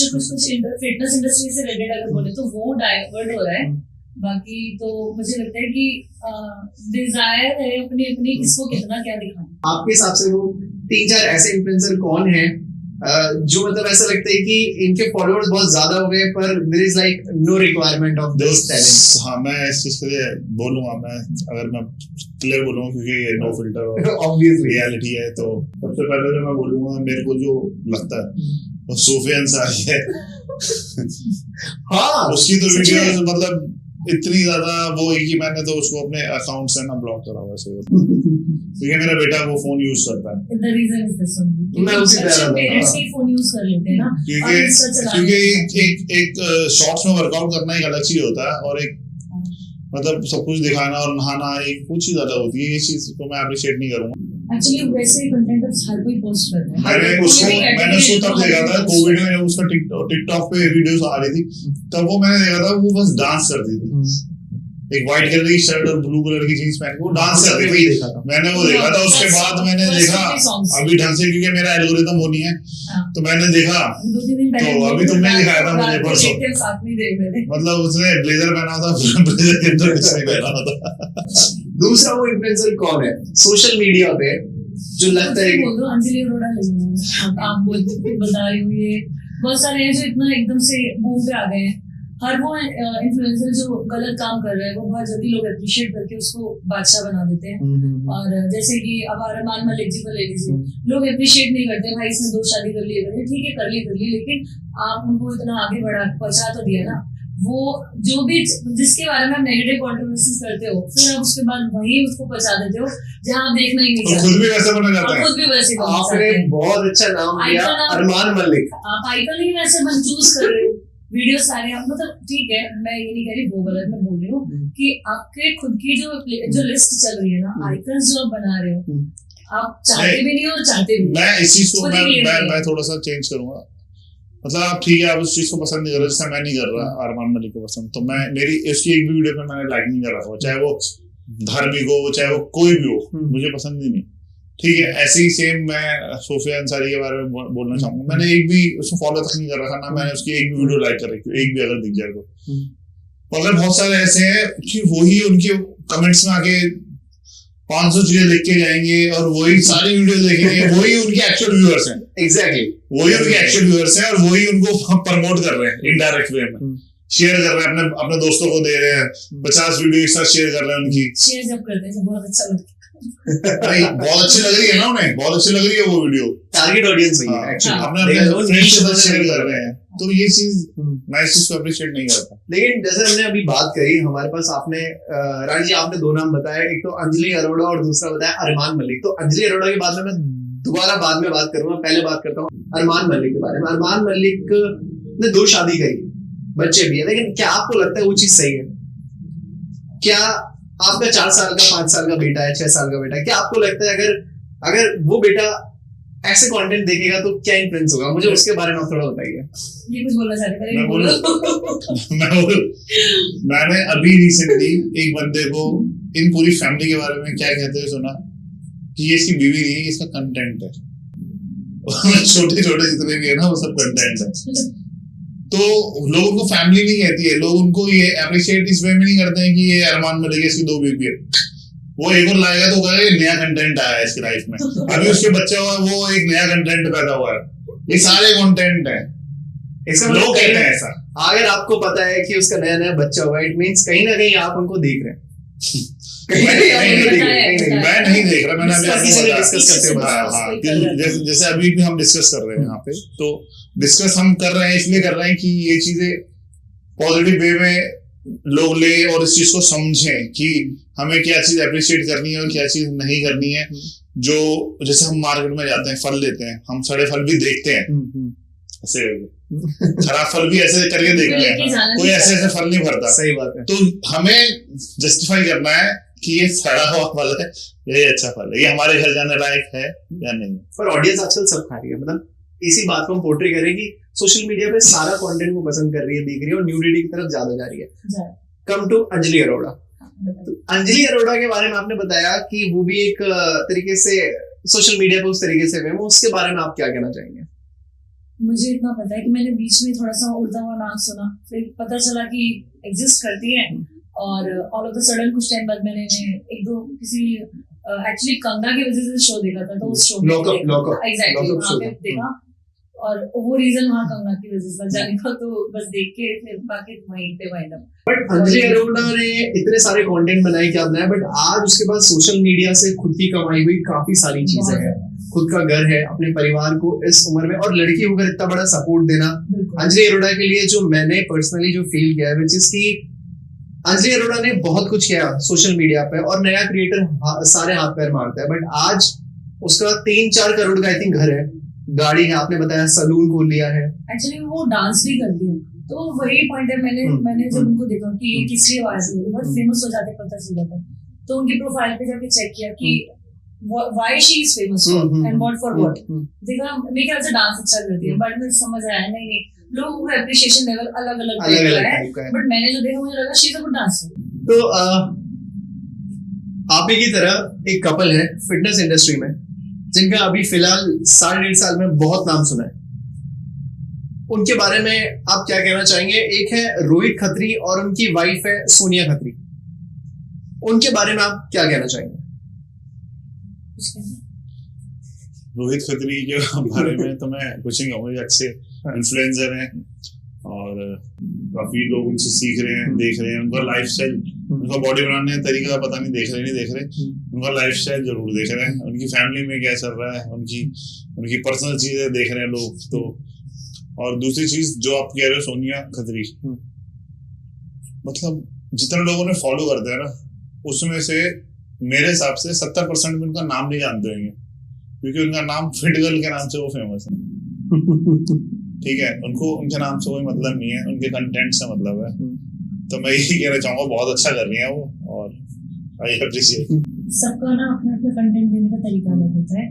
फिटनेस इंडस्ट्री से रिलेटेड अगर बोले तो वो डाइवर्ट हो रहा है। बाकी तो मुझे लगता है कि डिजायर है अपनी अपनी, किसको कितना क्या दिखाना। आपके हिसाब से वो 3-4 ऐसे इन्फ्लुएंसर कौन है जो मतलब ऐसा लगता है कि इनके फॉलोअर्स बहुत ज्यादा हो गए पर there is like no requirement of this talent? हाँ, मैं इस चीज के लिए बोलूंगा, मैं अगर मैं क्लियर बोलूंगा क्योंकि ये नो फिल्टर और ऑब्वियसली रियलिटी है, तो सबसे पहले जो मैं बोलूंगा, मेरे को जो लगता है वो सूफी अंसारी है। हाँ, उसकी तो वीडियो मतलब इतनी ज्यादा वो है कि मैंने तो उसको अपने अकाउंट से ना ब्लॉक करा हुआ है, क्योंकि मेरा बेटा वो फोन यूज करता है। The reason is this only. मैं उसी तरह था। पेरेंट्स ही फोन यूज कर लेते हैं ना, क्योंकि एक शॉर्ट्स में वर्कआउट करना एक अलग चीज होता है, और एक मतलब सब कुछ दिखाना और नहाना एक कुछ चीज अलग होती है। ये चीज को मैं अप्रिशिएट नहीं करूंगा। एक्चुअली वैसे कंटेंट अब हर कोई पोस्ट करता है। मैंने उसको तब देखा था कोविड में, जब उसका टिकटॉक पे वीडियोस आ रही थी, तब वो मैंने देखा था, वो बस डांस करती थी, एक व्हाइट कलर की शर्ट और ब्लू कलर की जींस पहन के वो डांस कर रही थी। मैंने वो देखा था, उसके बाद मैंने देखा अभी ढंग से, क्योंकि मेरा एल्गोरिथम वो नहीं है, तो मैंने देखा तो अभी तुमने दिखाया था मुझे परसों, मतलब उसने ब्लेजर पहना था, ब्लेजर के अंदर कुछ नहीं पहना था। दूसरा वो इन्फ्लुएंसर कौन है सोशल मीडिया पे जो लगता है कि अंजलि अरोड़ा आप बता रही हूँ, ये बहुत सारे हैं जो इतना एकदम से बूम पे आ गए हैं। हर वो इन्फ्लुएंसर जो गलत काम कर रहे हैं वो बहुत जल्दी लोग अप्रिशिएट करके उसको बादशाह बना देते हैं। और जैसे कि अब अरमान मलिक जी को ले लीजिए, लोग अप्रिशिएट नहीं करते, भाई इसने 2 शादी कर ली, ठीक है कर ली, लेकिन आप उनको इतना आगे बढ़ा पहुंचा तो दिया ना। वो जो भी जिसके बारे में आप नेगेटिव कंट्रोवर्सीज करते हो, फिर आप उसके बाद वही उसको पहुंचा देते हो जहां आप देखना ही नहीं चाहते, खुद भी वैसे बना जाता है। खुद भी वैसे आपने बहुत अच्छा नाम दिया, अरमान मलिक। आप आइकन ही वैसे मन चूज कर रहे हो, वीडियो सारे आप मतलब ठीक है, मैं ये नहीं कह रही वो गलत, मैं बोल रही हूँ कि आपके खुद की जो लिस्ट चल रही है ना, आइकन्स जो आप बना रहे हो, आप चाहते भी नहीं और चाहते भी। मैं इस चीज को मैं थोड़ा सा चेंज करूंगा, मतलब आप ठीक है, आप उस चीज को पसंद नहीं कर रहे, जैसे मैं नहीं कर रहा अरमान मलिक को पसंद, तो मैं मेरी इसकी एक भी वीडियो पे मैंने लाइक नहीं कर रहा, चाहे वो धार्मिक हो, चाहे वो कोई भी हो, मुझे पसंद ही नहीं। ठीक है, ऐसे ही सेम मैं सोफिया अंसारी के बारे में बोलना चाहूंगा, मैंने एक भी उसको फॉलो तक नहीं कर रखा ना, मैंने उसकी एक भी वीडियो लाइक कर रखी, एक भी अगर दिख जाए तो। मगर बहुत सारे ऐसे हैं कि वही उनके कमेंट्स में आके 500 चीजें लिख के जाएंगे और वही सारी वीडियो देखेंगे, वही उनके एक्चुअल व्यूअर्स हैं। एग्जैक्टली, वही उनके एक्चुअल व्यूअर्स हैं और वही उनको प्रमोट कर रहे हैं इनडायरेक्ट वे में, शेयर कर रहे हैं, अपने दोस्तों को दे रहे हैं, 50 वीडियो एक साथ शेयर कर रहे हैं उनकी। शेयर जब करते हैं बहुत अच्छा लगता है। नहीं, बहुत अच्छी लग रही है ना उन्हें, बहुत अच्छी लग रही है वो वीडियो, टारगेट ऑडियंस वही है एक्चुअली, अपने फ्रेंड्स के साथ शेयर कर रहे हैं, तो ये चीज मैं इस चीज को अप्रिशिएट नहीं करता। लेकिन जैसे हमने अभी बात करी, हमारे पास आपने राज जी आपने 2 नाम बताए, एक तो अंजलि अरोड़ा और दूसरा बताया अरमान मलिक। तो अंजलि अरोड़ा के बाद में मैं दोबारा बाद में बात करूंगा, पहले बात करता हूँ अरमान मलिक के बारे में। अरमान मलिक ने 2 शादी करी, बच्चे भी है, लेकिन क्या आपको लगता है वो चीज सही है? क्या आपका 4 साल का 5 साल का बेटा है, 6 साल का बेटा है, क्या आपको लगता है अगर वो बेटा ऐसे कंटेंट देखेगा तो क्या इन्फ्लुएंस होगा? मुझे उसके बारे में थोड़ा बताइए। ये कुछ बोलना चाहते हैं? मैंने अभी रिसेंटली एक बंदे को इन पूरी फैमिली के बारे में क्या कहते हुए सुना कि ये इसकी बीवी नहीं है, इसका कंटेंट है। छोटे छोटे जितने भी है ना वो सब कंटेंट है। तो लोग उनको फैमिली नहीं कहती है, लोग उनको ये अप्रिशिएट इस वे में नहीं करते हैं कि ये अरमान मलिक इसकी 2 बीबी है, वो एक और लाएगा तो कहेगा ये नया कंटेंट आया है इसकी लाइफ में, अभी उसके बच्चे हुआ है वो एक नया कंटेंट पैदा हुआ है, ये सारे कंटेंट है, लोग कहते हैं ऐसा। अगर आपको पता है कि उसका नया नया बच्चा हुआ, इट मींस कहीं ना कहीं आप उनको देख रहे हैं। मैं नहीं देख रहा, मैंने अभी डिस्कस करते हैं, जैसे अभी भी हम डिस्कस कर रहे हैं यहाँ पे, तो डिस्कस हम कर रहे हैं इसलिए कर रहे हैं कि ये चीजें पॉजिटिव वे में लोग ले और इस चीज को समझें कि हमें क्या चीज अप्रिशिएट करनी है और क्या चीज नहीं करनी है। जो जैसे हम मार्केट में जाते हैं फल लेते हैं, हम सड़े फल भी देखते हैं, ऐसे खराब फल भी ऐसे करके देखते हैं, कोई ऐसे ऐसे फल नहीं भरता। सही बात है। तो हमें जस्टिफाई करना है कि ये सड़ा हुआ फल है, ये अच्छा फल है, ये हमारे घर जाने लायक है या नहीं। पर ऑडियंस आजकल सब खा रही है, मतलब इसी बात को हम पोर्ट्रे करें कि सोशल मीडिया पे सारा कंटेंट को पसंद कर रही है, देख रही है और न्यूडिटी की तरफ ज्यादा जा रही है। Come to Anjali Arora. तो अंजलि अरोड़ा के बारे में आपने बताया कि वो भी एक तरीके से सोशल मीडिया पे उस तरीके से फेमस, उसके बारे में आप क्या कहना चाहेंगे? मुझे इतना पता है कि मैंने बीच में थोड़ा सा उड़ता हुआ नाम सुना, फिर पता चला कि एग्जिस्ट करती है, और ऑल ऑफ द सडन कुछ टाइम बाद मैंने एक दो किसी एक्चुअली कंगना की वजह से शो देखा था, तो उस शो में एग्जैक्टली वहां पे देखा, और वो रीजन वहां कंगना की वजह से जाने का, तो बस देख के फिर बाकी वहीं पे wind up. But Anjali Arora ने इतने सारे कंटेंट बनाए, क्या बनाया, बट आज उसके पास सोशल मीडिया से खुद की कमाई हुई काफी सारी चीजें हैं, खुद का घर है, अपने परिवार को इस उम्र में, और लड़की होकर इतना बड़ा सपोर्ट देना अंजलि अरोड़ा के लिए, जो मैंने पर्सनली जो फील किया है, विच इज की अंजलि अरोड़ा ने बहुत कुछ किया सोशल मीडिया पे, और नया क्रिएटर सारे हाथ पैर मारता है, बट आज उसका 3-4 करोड़ का आई थिंक घर है, गाड़ी है, आपने बताया सलून खोल लिया है। एक्चुअली वो डांस भी करती है, तो वही पॉइंट है, मैंने जब उनको देखा कि ये किसकी आवाज है, बहुत फेमस हो जाते पता चल जाता है, तो उनकी प्रोफाइल पे जाके चेक किया कि why she is famous for and what for what, देखा मेरे ख्याल से डांस अच्छा करती है, बट मुझे समझ आया नहीं लोगों का एप्रिशिएशन लेवल अलग अलग है, बट मैंने जो देखा मुझे लगा she is a good dancer. तो आप ही की तरह एक कपल है फिटनेस इंडस्ट्री में, जिनका अभी फिलहाल 1.5 साल में बहुत नाम सुना है, उनके बारे में आप क्या कहना चाहेंगे? एक है रोहित खत्री और उनकी वाइफ है सोनिया खत्री, उनके बारे में आप क्या कहना चाहेंगे? रोहित खत्री के बारे में तो मैं कुछ नहीं कहूँगा, अच्छे इन्फ्लुएंसर हैं और काफी लोग उनसे सीख रहे हैं, देख रहे हैं, उनका लाइफस्टाइल, उनका बॉडी बनाने का तरीका पता नहीं देख रहे, उनका लाइफस्टाइल जरूर देख रहे हैं, उनकी फैमिली में क्या चल रहा है, उनकी पर्सनल चीजें देख रहे हैं लोग। तो और दूसरी चीज जो आप कह रहे हो सोनिया खत्री, मतलब जितने लोगों ने फॉलो करते हैं ना, उसमें से मेरे हिसाब से 70% में उनका नाम नहीं जानते होंगे, क्योंकि उनका नाम फिट गर्ल के नाम से वो फेमस है। ठीक है, उनको उनके नाम से कोई मतलब नहीं है, उनके कंटेंट से मतलब है। तो मैं यही कहना चाहूंगा, बहुत अच्छा कर रही है वो, और आई अप्रिशिएट। सबका ना अपना अपना कंटेंट देने का तरीका अलग होता है,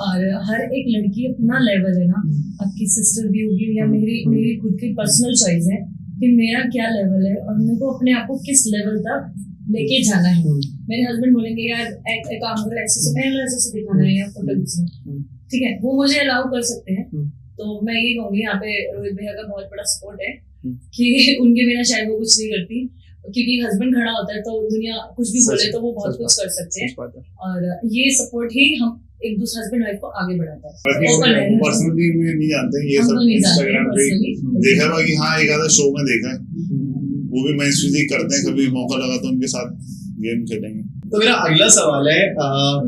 और हर एक लड़की अपना लेवल है ना, आपकी सिस्टर भी होगी या मेरी खुद की पर्सनल चॉइस है कि मेरा क्या लेवल है और मेरे को अपने आप को किस लेवल तक लेके जाना है। मेरे हस्बैंड बोलेंगे यार एक काम करो, ऐसे से पहन लो, ऐसे से दिखाना है या फोटो खींचना, ठीक है, वो मुझे अलाउ कर सकते हैं। तो मैं ये कहूंगी यहाँ पे रोहित भैया का बहुत बड़ा सपोर्ट है कि उनके बिना शायद वो कुछ नहीं करती, क्योंकि हस्बैंड खड़ा होता है तो दुनिया कुछ भी बोले तो वो बहुत कुछ कर सकते हैं, और ये सपोर्ट ही हम एक दूसरे हस्बैंड वाइफ को आगे बढ़ाता है। पर्सनली मैं नहीं जानते ये सब, इंस्टाग्राम पे देखा हुआ कि हाँ एक आधा शो में देखा है, वो भी मेंस फिजिक करते हैं, कभी मौका लगा तो उनके साथ गेम खेलेंगे। तो मेरा अगला सवाल है,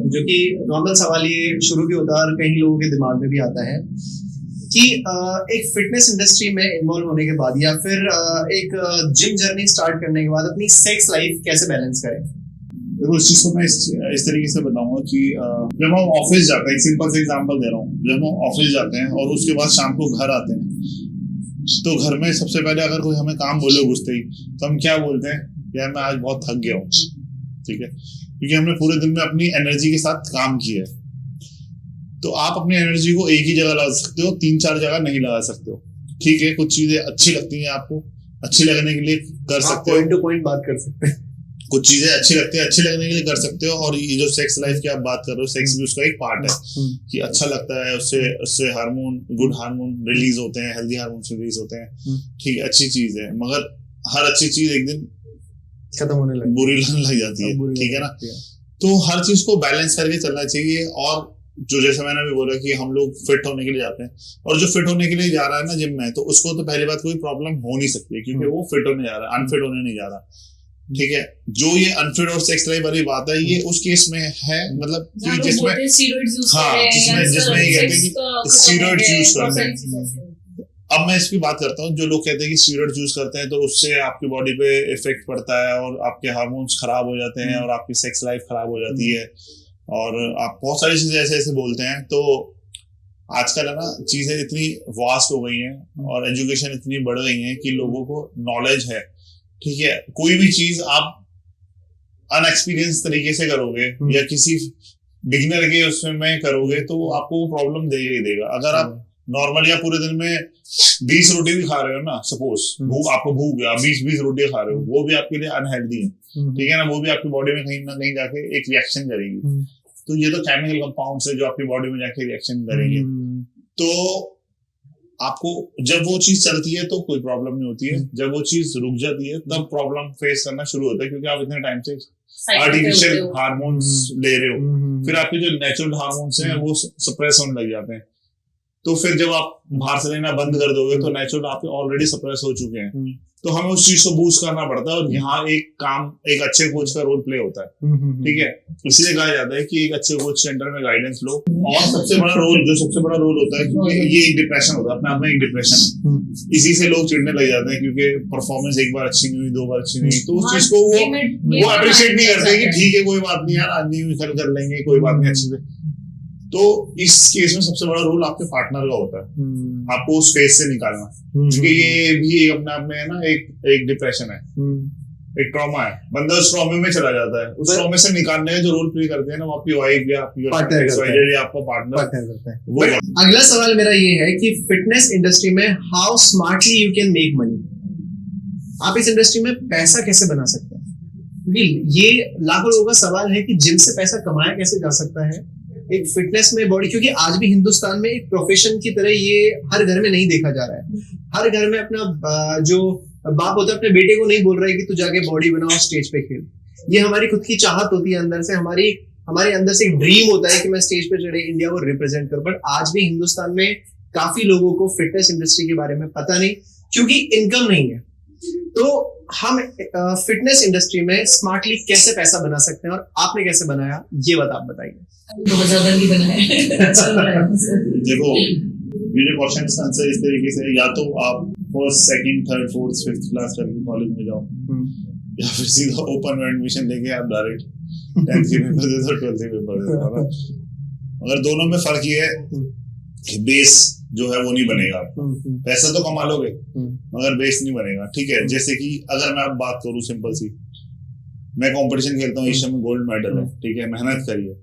जो कि नॉर्मल सवाल, ये शुरू भी होता है और कई लोगों के दिमाग में भी आता है कि एक फिटनेस इंडस्ट्री में इन्वॉल्व होने के बाद या फिर एक जिम जर्नी स्टार्ट करने के बाद अपनी सेक्स लाइफ कैसे बैलेंस करें? देखो उस चीज को मैं इस तरीके से बताऊंगा कि जब हम ऑफिस जाते हैं, सिंपल से एग्जांपल दे रहा हूँ, जब हम ऑफिस जाते हैं और उसके बाद शाम को घर आते हैं, तो घर में सबसे पहले अगर कोई हमें काम बोले घुसते ही, तो हम क्या बोलते हैं, यार मैं आज बहुत थक गया हूँ, ठीक है, क्योंकि हमने पूरे दिन में अपनी एनर्जी के साथ काम किया है। तो आप अपनी एनर्जी को एक ही जगह लगा सकते हो, 3-4 जगह नहीं लगा सकते हो। ठीक है, कुछ चीजें अच्छी लगती हैं आपको, अच्छी लगने के लिए कर सकते हो, पॉइंट टू पॉइंट बात कर सकते हैं, कुछ चीजें अच्छी लगती है, अच्छी लगने के लिए कर सकते हो। और ये जो सेक्स लाइफ की आप बात कर रहे हो, सेक्स भी उसका एक पार्ट है कि अच्छा लगता है, उससे उससे हार्मोन, गुड हार्मोन रिलीज होते हैं, हेल्दी हार्मोन रिलीज होते हैं, ठीक है, अच्छी चीज है। मगर हर अच्छी चीज एक दिन खत्म होने लगती है, बुरी लगने लग जाती है, ठीक है ना। तो हर चीज को बैलेंस करके चलना चाहिए। और जो जैसे मैंने अभी बोला कि हम लोग फिट होने के लिए जाते हैं, और जो फिट होने के लिए जा रहा है ना जिम में, तो उसको तो पहली बात कोई प्रॉब्लम हो नहीं सकती, क्योंकि वो फिट होने जा रहा है, अनफिट होने नहीं जा रहा, ठीक है। जो ये अनफिट और सेक्स लाइफ वाली बात है, ये उस केस में है, मतलब जिसमें हाँ जिसमें ये कहते हैं कि स्टीरॉइड्स यूज करते हैं। अब मैं इसकी बात करता हूँ, जो लोग कहते हैं कि स्टीरॉइड्स यूज करते हैं तो उससे आपकी बॉडी पे इफेक्ट पड़ता है और आपके हार्मोन्स खराब हो जाते हैं और आपकी सेक्स लाइफ खराब हो जाती है, और आप बहुत सारी चीजें ऐसे ऐसे बोलते हैं। तो आजकल है ना, चीजें इतनी वास्ट हो गई हैं और एजुकेशन इतनी बढ़ गई है कि लोगों को नॉलेज है, ठीक है। कोई भी चीज आप अनएक्सपीरियंस तरीके से करोगे या किसी बिगिनर के उसमें करोगे तो आपको वो प्रॉब्लम देगा ही देगा। अगर आप नॉर्मल या पूरे दिन में 20 रोटी भी खा रहे हो ना, सपोज आपको भूख है, 20 रोटी खा रहे हो, वो भी आपके लिए अनहेल्दी है, ठीक है ना, वो भी आपकी बॉडी में कहीं ना कहीं जाके एक रिएक्शन करेगी। तो ये तो केमिकल कंपाउंड्स है जो आपकी बॉडी में जाके रिएक्शन करेंगे। तो आपको जब वो चीज चलती है तो कोई प्रॉब्लम नहीं होती है, जब वो चीज रुक जाती है तब प्रॉब्लम फेस करना शुरू होता है, क्योंकि आप इतने टाइम से आर्टिफिशियल हार्मोन्स ले रहे हो, फिर आपके जो नेचुरल हार्मोन्स हैं वो सप्रेस होने लग जाते हैं। तो फिर जब आप बाहर से लेना बंद कर दोगे तो नेचुरल आपके ऑलरेडी सप्रेस हो चुके हैं, तो हमें उस चीज को बूस्ट करना पड़ता है। और यहाँ एक अच्छे कोच का रोल प्ले होता है, ठीक है। इसलिए कहा जाता है कि एक अच्छे कोच सेंटर में गाइडेंस लो। और सबसे बड़ा रोल होता है, क्योंकि ये एक डिप्रेशन होता है, अपने आप में एक डिप्रेशन है, इसी से लोग चिढ़ने लग जाते हैं, क्योंकि परफॉर्मेंस एक बार अच्छी नहीं हुई, 2 बार अच्छी नहीं हुई, तो उस चीज को वो अप्रिशिएट नहीं करते कि ठीक है कोई बात नहीं यार, आज नहीं हुई कल कर लेंगे, कोई बात नहीं अच्छे से। तो इस केस में सबसे बड़ा रोल आपके पार्टनर का होता है, आपको उस फेज से निकालना, क्योंकि ये भी अपने आप में है ना एक डिप्रेशन है, एक ट्रॉमा है। बंदा उस ट्रॉमे में चला जाता है, उस ट्रॉमे से निकालने का जो रोल प्ले करते हैं ना, वो आपकी वाइफ या आपकी गर्लफ्रेंड या आपका पार्टनर करता है वो। अगला सवाल मेरा ये है कि फिटनेस इंडस्ट्री में how smartly you can make money, आप इस इंडस्ट्री में पैसा कैसे बना सकते हैं? क्योंकि ये लाखों लोगों का सवाल है कि जिम से पैसा कमाया कैसे जा सकता है एक फिटनेस में बॉडी, क्योंकि आज भी हिंदुस्तान में एक प्रोफेशन की तरह ये हर घर में नहीं देखा जा रहा है। हर घर में अपना जो बाप होता है अपने बेटे को नहीं बोल रहा है कि तू जाके बॉडी बनाओ, स्टेज पे खेल। ये हमारी खुद की चाहत होती है अंदर से, हमारे अंदर से एक ड्रीम होता है कि मैं स्टेज पे चढ़े इंडिया को रिप्रेजेंट करूं। बट आज भी हिंदुस्तान में काफी लोगों को फिटनेस इंडस्ट्री के बारे में पता नहीं, क्योंकि इनकम नहीं है। तो हम फिटनेस इंडस्ट्री में स्मार्टली कैसे पैसा बना सकते हैं, और आपने कैसे बनाया, ये बात आप बताइए। बहुत ज्यादा नहीं बनाया। देखो, मेरे क्वेश्चन का आंसर इस तरीके से, या तो आप first, second, third, fourth, fifth class करके कॉलेज में जाओ, या फिर सीधा ओपन में एडमिशन लेके आप डायरेक्ट 10th के पेपर दे दो, 12th के पेपर दे दो। मगर दोनों में फर्क ये है कि बेस जो है वो नहीं बनेगा। पैसा तो कमा लोगे मगर बेस नहीं बनेगा, ठीक है। जैसे कि अगर मैं अब बात करूं सिंपल सी, मैं कंपटीशन खेलता हूँ, एशिया में गोल्ड मेडल है, ठीक है, मेहनत करिए।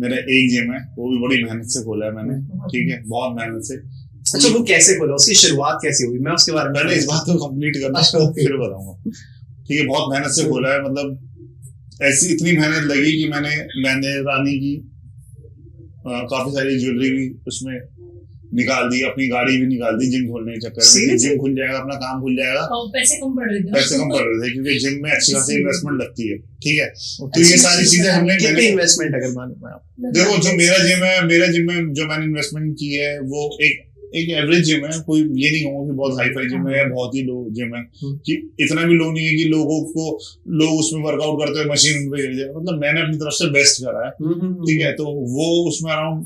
मेरा एक जिम है, वो भी बड़ी मेहनत से खोला है मैंने, ठीक है, बहुत मेहनत से। अच्छा, वो कैसे खोला, उसकी शुरुआत कैसे हुई, मैं उसके बारे में पहले इस बात को कंप्लीट करना फिर बताऊंगा, ठीक है। बहुत मेहनत से खोला है, मतलब ऐसी इतनी मेहनत लगी कि मैंने रानी की काफी सारी ज्वेलरी भी उसमें निकाल दी, अपनी गाड़ी भी निकाल दी जिम खोलने के चक्कर में। जिम खुल जाएगा, अपना काम खुल जाएगा, पैसे कम पड़ रहे थे क्योंकि जिम में अच्छी खासी इन्वेस्टमेंट लगती है, ठीक है। तो ये सारी चीजें हमने इन्वेस्टमेंट अगर मालूम है आप, देखो जो मेरा जिम में जो मैंने इन्वेस्टमेंट की है वो एक एवरेज जिम है, कोई ये नहीं कहूंगा कि बहुत हाई फाई जिम है या बहुत ही लो जिम है, कि इतना भी लो नहीं है कि लोग उसमें वर्कआउट करते हुए मशीन पे गिर जाए। मतलब मैंने अपनी तरफ से बेस्ट करा है, ठीक है। तो वो उसमें अराउंड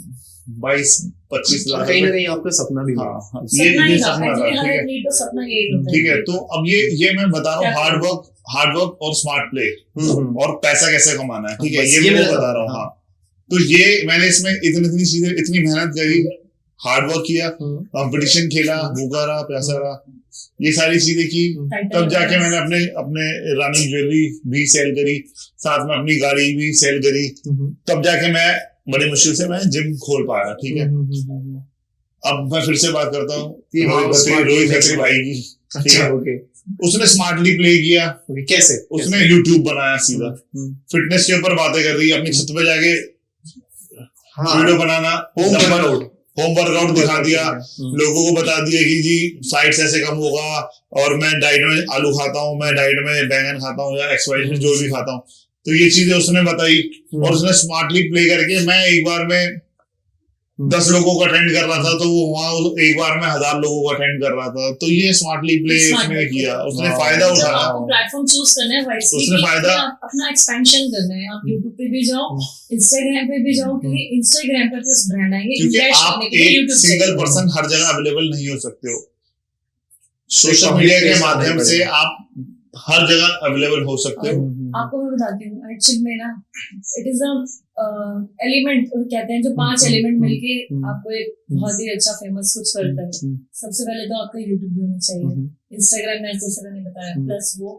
22-25 लाख कहीं ना कहीं आपका सपना भी, हाँ ये सपना था, ठीक है। तो अब ये मैं बता रहा हूँ, हार्ड वर्क और स्मार्ट प्ले और पैसा कैसे कमाना है, ठीक है, ये मैं बता रहा हूँ। हाँ, तो ये मैंने इसमें इतनी चीजें, इतनी मेहनत करी, हार्ड वर्क किया, कंपटीशन खेला, भूखा रहा, प्यासा रहा, ये सारी चीजें की, तब जाके मैंने अपने रानी ज्वेलरी भी सेल करी, साथ में अपनी गाड़ी भी सेल करी, तब जाके मैं बड़ी मुश्किल से मैं जिम खोल पाया, ठीक है। अब मैं फिर से बात करता हूँ रोहित खत्री भाई की, ठीक है। उसने स्मार्टली प्ले किया। कैसे? उसने यूट्यूब बनाया सीधा, फिटनेस के ऊपर बातें कर रही है, अपनी छत पे जाके वीडियो बनाना, होम वर्कआउट दिखा दिया, लोगों को बता दिया कि जी फ्लाइट्स ऐसे कम होगा, और मैं डाइट में आलू खाता हूँ, मैं डाइट में बैंगन खाता हूँ, या एक्सवाइज जो भी खाता हूँ। तो ये चीजें उसने बताई, और उसने स्मार्टली प्ले करके, मैं एक बार में 10 लोगों को अटेंड कर रहा था, तो वो वहाँ एक बार में 1000 लोगों को अटेंड कर रहा था। तो ये स्मार्टली प्ले उसने किया, उसने फायदा उठाया। आपको प्लेटफॉर्म चूज करना है वाइसली, उसने फायदा अपना एक्सपेंशन करना है। आप यूट्यूब पे भी जाओ, इंस्टाग्राम पे भी जाओ, क्योंकि इंस्टाग्राम पे प्लस ब्रांड आएंगे, क्योंकि आप एक सिंगल पर्सन हर जगह अवेलेबल नहीं हो सकते हो। सोशल मीडिया के माध्यम से आप हर जगह अवेलेबल हो सकते हो। आपको मैं बताती हूँ, एक्चुअली में ना इट इज एलिमेंट कहते हैं, जो 5 एलिमेंट मिलके आपको एक बहुत ही अच्छा फेमस कुछ करता है। सबसे पहले तो आपका यूट्यूब भी होना चाहिए, इंस्टाग्राम में जैसे मैंने बताया, प्लस वो,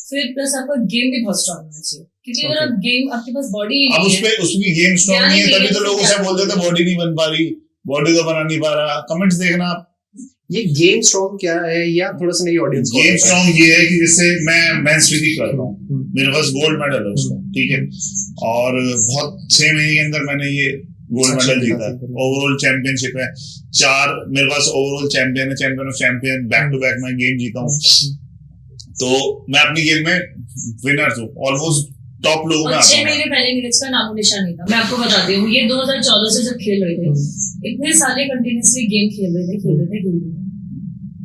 फिर प्लस आपका गेम भी बहुत स्ट्रांग होना चाहिए, क्योंकि अगर आप गेम, आपके पास बॉडी अब उसकी गेम स्ट्रांग नहीं है, तभी तो लोग उसे बोलते थे बॉडी नहीं बन पा रही, बॉडी तो बना नहीं पा रहा। कमेंट्स देखना आप। ये गेम स्ट्रांग क्या है, या थोड़ा सा मेरी ऑडियंस को गेम स्ट्रांग ये है कि जैसे मैं मेंस फिजिक कर रहा हूँ, मेरे पास गोल्ड मेडल है उसमें, ठीक है, और बहुत 6 महीने के अंदर मैंने ये गोल्ड मेडल जीता है। ओवरऑल चैंपियनशिप है 4 मेरे पास, ओवरऑल चैंपियन है, champion of champion, back to back मैं गेम जीता हूँ। तो मैं अपनी गेम में विनर हूँ, ऑलमोस्ट टॉप लोगों में आता हूँ। 6 महीने पहले नीरज का नामो निशान नहीं था। मैं आपको बताती हूँ, ये 2014 से जब खेल रहे थे, इतने सारे कंटिन्यूसली गेम खेल रहे थे,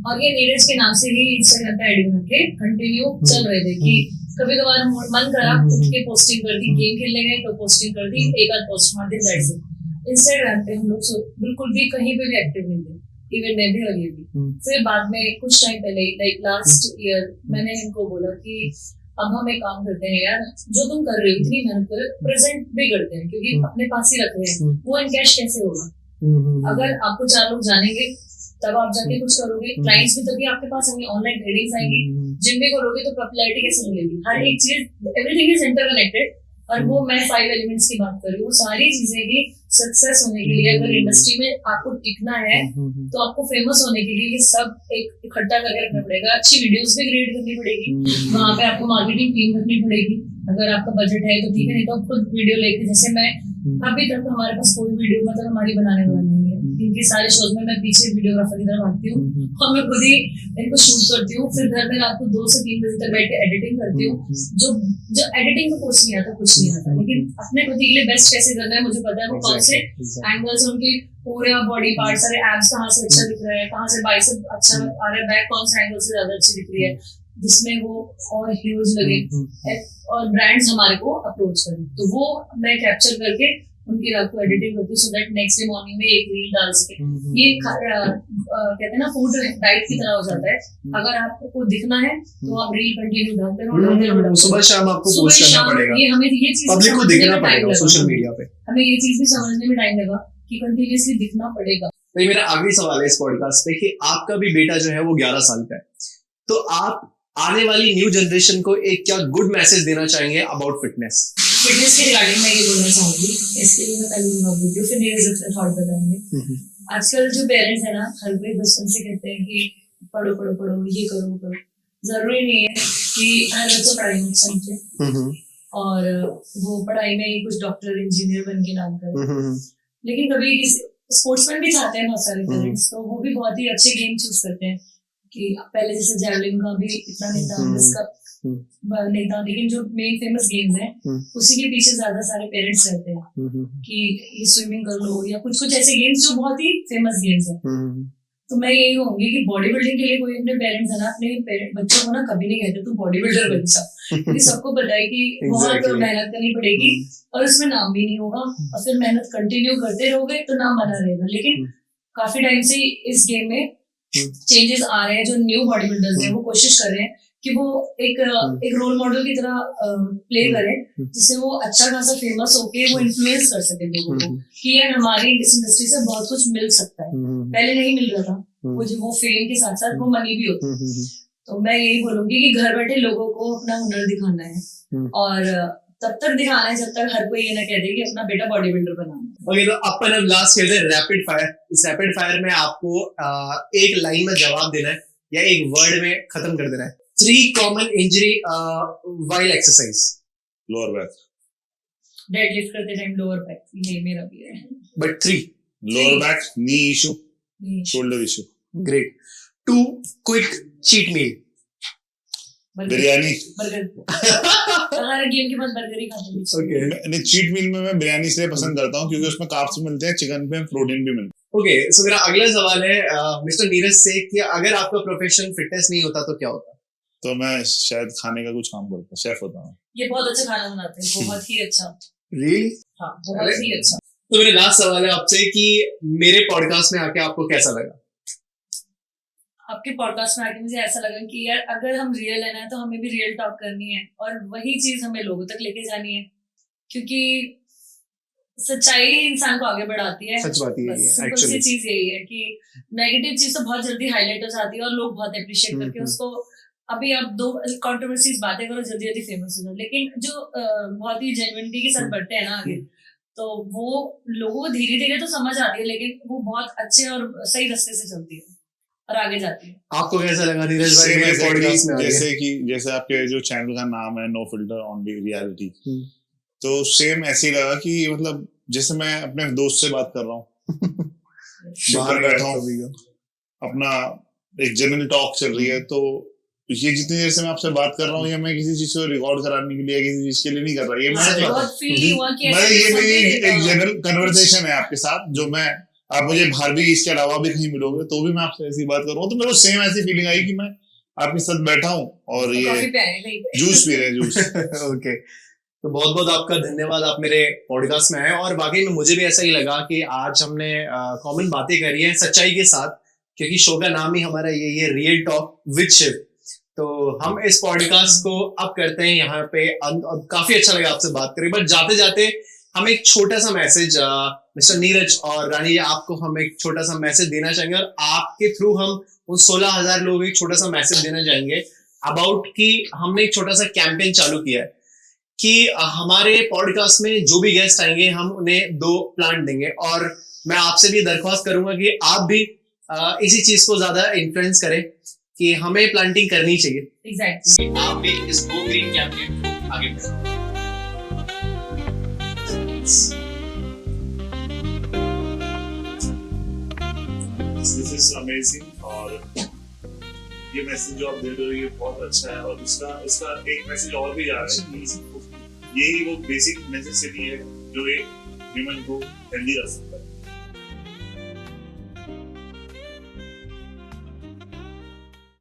और ये नीरज के नाम से ही इंस्टाग्राम पे आईडी बना के कंटिन्यू चल रहे थे कि कभी कभार मन करा उठ के पोस्टिंग कर दी, गेम खेलने गए तो पोस्टिंग कर दी, एक आध पोस्ट मार दी, दैट्स इट। इंस्टाग्राम पे हम लोग बिल्कुल भी कहीं पे भी एक्टिव नहीं थे, इवन मैं भी और ये भी। फिर बाद में कुछ टाइम पहले, लाइक लास्ट ईयर, मैंने इनको बोला कि अब हम एक काम करते हैं यार, जो तुम कर रहे हो इतनी मेहनत करो, प्रेजेंट भी करते हैं, क्योंकि अपने पास ही रख रहे हैं, वो इन कैश कैसे होगा? अगर आपको 4 लोग जानेंगे तब आप जाके कुछ करोगे, क्लाइंट्स भी तभी आपके पास आएंगे, ऑनलाइन ट्रेडिंग्स आएंगी, जिम भी करोगे तो पॉपुलैरिटी कैसे मिलेगी? हर एक चीज, एवरीथिंग इज इंटरकनेक्टेड। और वो मैं 5 एलिमेंट्स की बात कर रही हूँ, सारी चीजें ही सक्सेस होने के लिए, अगर इंडस्ट्री में आपको टिकना है, तो आपको फेमस होने के लिए ये सब एक इकट्ठा करके रखना पड़ेगा। अच्छी वीडियोस भी क्रिएट करनी पड़ेगी, वहां पे आपको मार्केटिंग टीम रखनी पड़ेगी, अगर आपका बजट है तो ठीक है, नहीं तो खुद वीडियो लेके, जैसे मैं अभी तक हमारे पास कोई वीडियो मतलब हमारी बनाने वाला नहीं है, इनके सारे शोज में मैं पीछे वीडियोग्राफर की तरफ आती हूँ और मैं खुद ही इनको शूट करती हूँ, फिर घर में रात को 2 से 3 बजे तक बैठ के एडिटिंग करती हूँ। जो एडिटिंग का कोर्स नहीं आता, कुछ नहीं आता, लेकिन अपने खुद के लिए बेस्ट कैसे करना है मुझे पता है। वो कौन से एंगल्स, उनके पूरे बॉडी पार्ट, सारे एब्स कहाँ से अच्छा दिख रहा है, कहाँ से बाइसेप अच्छा आ रहा है, बैक कौन सा एंगल से ज्यादा अच्छी दिख रही है, जिसमें वो और ह्यूज लगे और ब्रांड्स हमारे को अप्रोच करें, तो वो मैं कैप्चर करके उनकी रात को एडिटिंग करती हूँ, so that next day morning में एक रील डाल सके। ये कहते हैं ना, फूड डाइट की तरह हो जाता है। अगर आपको दिखना है तो आप रील कंटिन्यू डालते रहो, सुबह शाम आपको पोस्ट करना पड़ेगा, ये हमें ये चीज पब्लिक को दिखना पड़ेगा सोशल मीडिया पे, हमें ये चीज भी समझने में टाइम लगा कि कंटिन्यूअसली दिखना पड़ेगा। तो ये मेरा आखिरी सवाल है इस पॉडकास्ट पे कि आपका भी बेटा जो है वो 11 साल का है, तो आप आने वाली न्यू जनरेशन को एक क्या गुड मैसेज देना चाहेंगे अबाउट फिटनेस के रिगार्डिंग मैं ये बोलना चाहूंगी, इसके लिए मैं पहले जवाब देती हूँ, फिर मेरे थॉट बताएंगे। आजकल जो पेरेंट्स है ना, हर कोई बचपन से कहते हैं कि पढ़ो पढ़ो पढ़ो, ये करो वो करो। जरूरी नहीं है कि हर बच्चा पढ़ाई में समझे और वो पढ़ाई में कुछ डॉक्टर इंजीनियर बन के नाम करे, लेकिन कभी स्पोर्ट्समैन भी चाहते हैं बहुत सारे पेरेंट्स, तो वो भी बहुत ही अच्छे गेम चूज करते हैं कि पहले जैसे जैवलिन का भी इतना नहीं था, इसका नहीं था, लेकिन जो मेन फेमस गेम्स हैं उसी के पीछे ज्यादा सारे पेरेंट्स रहते हैं कि ये स्विमिंग कर लो या कुछ कुछ ऐसे गेम्स जो बहुत ही फेमस गेम्स हैं। तो मैं यही कहूंगी कि बॉडी बिल्डिंग के लिए कोई अपने पेरेंट्स है ना, अपने बच्चों को ना कभी नहीं कहते तू बॉडी बिल्डर बन जा, क्योंकि सबको पता है कि बहुत मेहनत करनी पड़ेगी और उसमें नाम भी नहीं होगा, और फिर मेहनत कंटिन्यू करते रहोगे तो नाम बना रहेगा। लेकिन काफी टाइम से इस गेम में चेंजेस आ रहे हैं, जो न्यू बॉडी बिल्डर्स हैं वो कोशिश कर रहे हैं कि वो एक रोल मॉडल की तरह प्ले करें, जिससे वो अच्छा खासा फेमस होके वो इन्फ्लुएंस कर सके लोगों को कि यार हमारी इस इंडस्ट्री से बहुत कुछ मिल सकता है, पहले नहीं मिल रहा था, वो फेम के साथ साथ वो मनी भी होता है। तो मैं यही बोलूंगी कि घर बैठे लोगों को अपना हुनर दिखाना है, और तब तक दिखाना है जब तक हर कोई ये ना कह दे कि अपना बेटा बॉडी बिल्डर बनाना है। ओके, तो अपन अब लास्ट खेलते हैं रैपिड फायर। इस रैपिड फायर में आपको एक लाइन में जवाब देना है, या एक वर्ड में खत्म कर देना है. 3 common injury while exercise. Lower back. Deadlift करते टाइम लोअर बैक, ये मेरा भी है. But 3. Lower back, knee issue, shoulder issue. Great. 2 quick cheat meal. Biryani. Burger. Her game के बाद बर्गर ही खाते हैं. Okay. नहीं, चीट मील में मैं बिरयानी इसलिए पसंद करता हूँ क्योंकि उसमें कार्ब्स मिलते हैं, चिकन पे प्रोटीन भी मिलता है. Okay. So मेरा अगला सवाल है मिस्टर नीरज से कि अगर आपका प्रोफेशन फिटनेस नहीं होता तो क्या होता? तो मैं शायद खाने का कुछ काम करता, शेफ होता हूँ. ये बहुत अच्छा खाना बनाते हैं, बहुत ही अच्छा. Really? हाँ, बहुत ही अच्छा. तो मेरा लास्ट सवाल है आपसे कि मेरे पॉडकास्ट में आके आपको कैसा लगा? आपके पॉडकास्ट में आके मुझे ऐसा लगा कि यार अगर हम रियल है ना तो हमें भी रियल टॉक करनी है और वही चीज हमें लोगों तक लेके जानी है, क्योंकि सच्चाई इंसान को आगे बढ़ाती है. सच बात ये है सिंपल सी एक्चुअली. चीज यही है कि नेगेटिव चीज तो बहुत जल्दी हाईलाइट हो जाती है और लोग बहुत अप्रिशिएट करके उसको, अभी आप 2 कंट्रोवर्सीज बातें करो जल्दी जल्दी फेमस हो जाओ, लेकिन जो बहुत ही जेन्युइनिटी के साथ बढ़ते हैं ना आगे, तो वो लोगों को धीरे धीरे तो समझ आती है, लेकिन वो बहुत अच्छे और सही रास्ते से चलती है और आगे जाती है. आपको कैसा लगा नीरज भाई मेरे पॉडकास्ट में? जैसे आपके जो चैनल का नाम है नो फिल्टर ओनली रियलिटी, तो सेम ऐसे ही लगा कि मतलब जैसे मैं अपने दोस्त से बात कर रहा हूँ, बाहर बैठा हूँ, अपना एक जनरल टॉक चल रही है, तो ये जितनी देर से मैं आपसे बात कर रहा हूँ, या मैं किसी चीज को रिकॉर्ड कराने के लिए किसी चीज के लिए नहीं कर रहा. ये मेरी एक जनरल कन्वर्सेशन है आपके साथ, जो मैं, आप मुझे बाहर भी इसके अलावा भी कहीं मिलोगे तो भी मैं आपसे ऐसी बात करूँ, तो मेरे को सेम ऐसी फीलिंग आई कि मैं आपके साथ बैठा हूँ और ये जूस पी रहे हैं, जूस. ओके. तो बहुत बहुत आपका धन्यवाद, आप मेरे पॉडकास्ट में आए. और वाकई में मुझे भी ऐसा ही लगा कि आज हमने कॉमन बातें करी है सच्चाई के साथ, क्योंकि शो का नाम ही हमारा यही है, रियल टॉक विद शिव. तो हम इस पॉडकास्ट को अब करते हैं यहाँ पे. काफी अच्छा लगा आपसे बात करें, बट जाते जाते हम एक छोटा सा मैसेज मिस्टर नीरज और रानी जी, आपको हम एक छोटा सा मैसेज देना चाहेंगे, और आपके थ्रू हम उन 16,000 लोगों को एक छोटा सा मैसेज देना चाहेंगे अबाउट कि हमने एक छोटा सा कैंपेन चालू किया है कि हमारे पॉडकास्ट में जो भी गेस्ट आएंगे हम उन्हें 2 प्लांट देंगे. और मैं आपसे भी दरख्वास्त करूंगा कि आप भी इसी चीज को ज्यादा इन्फ्लुएंस करें कि हमें प्लांटिंग करनी चाहिए. एग्जैक्टली. आप भी इस गो ग्रीन कैंपेन को आगे बढ़ाओ. This is amazing, और ये मैसेज जो आप दे रहे हो ये बहुत अच्छा है, और इसका एक मैसेज और भी जा रहा है. यही वो बेसिक नेसेसिटी है जो एक ह्यूमन को हेल्दी रख सकता है.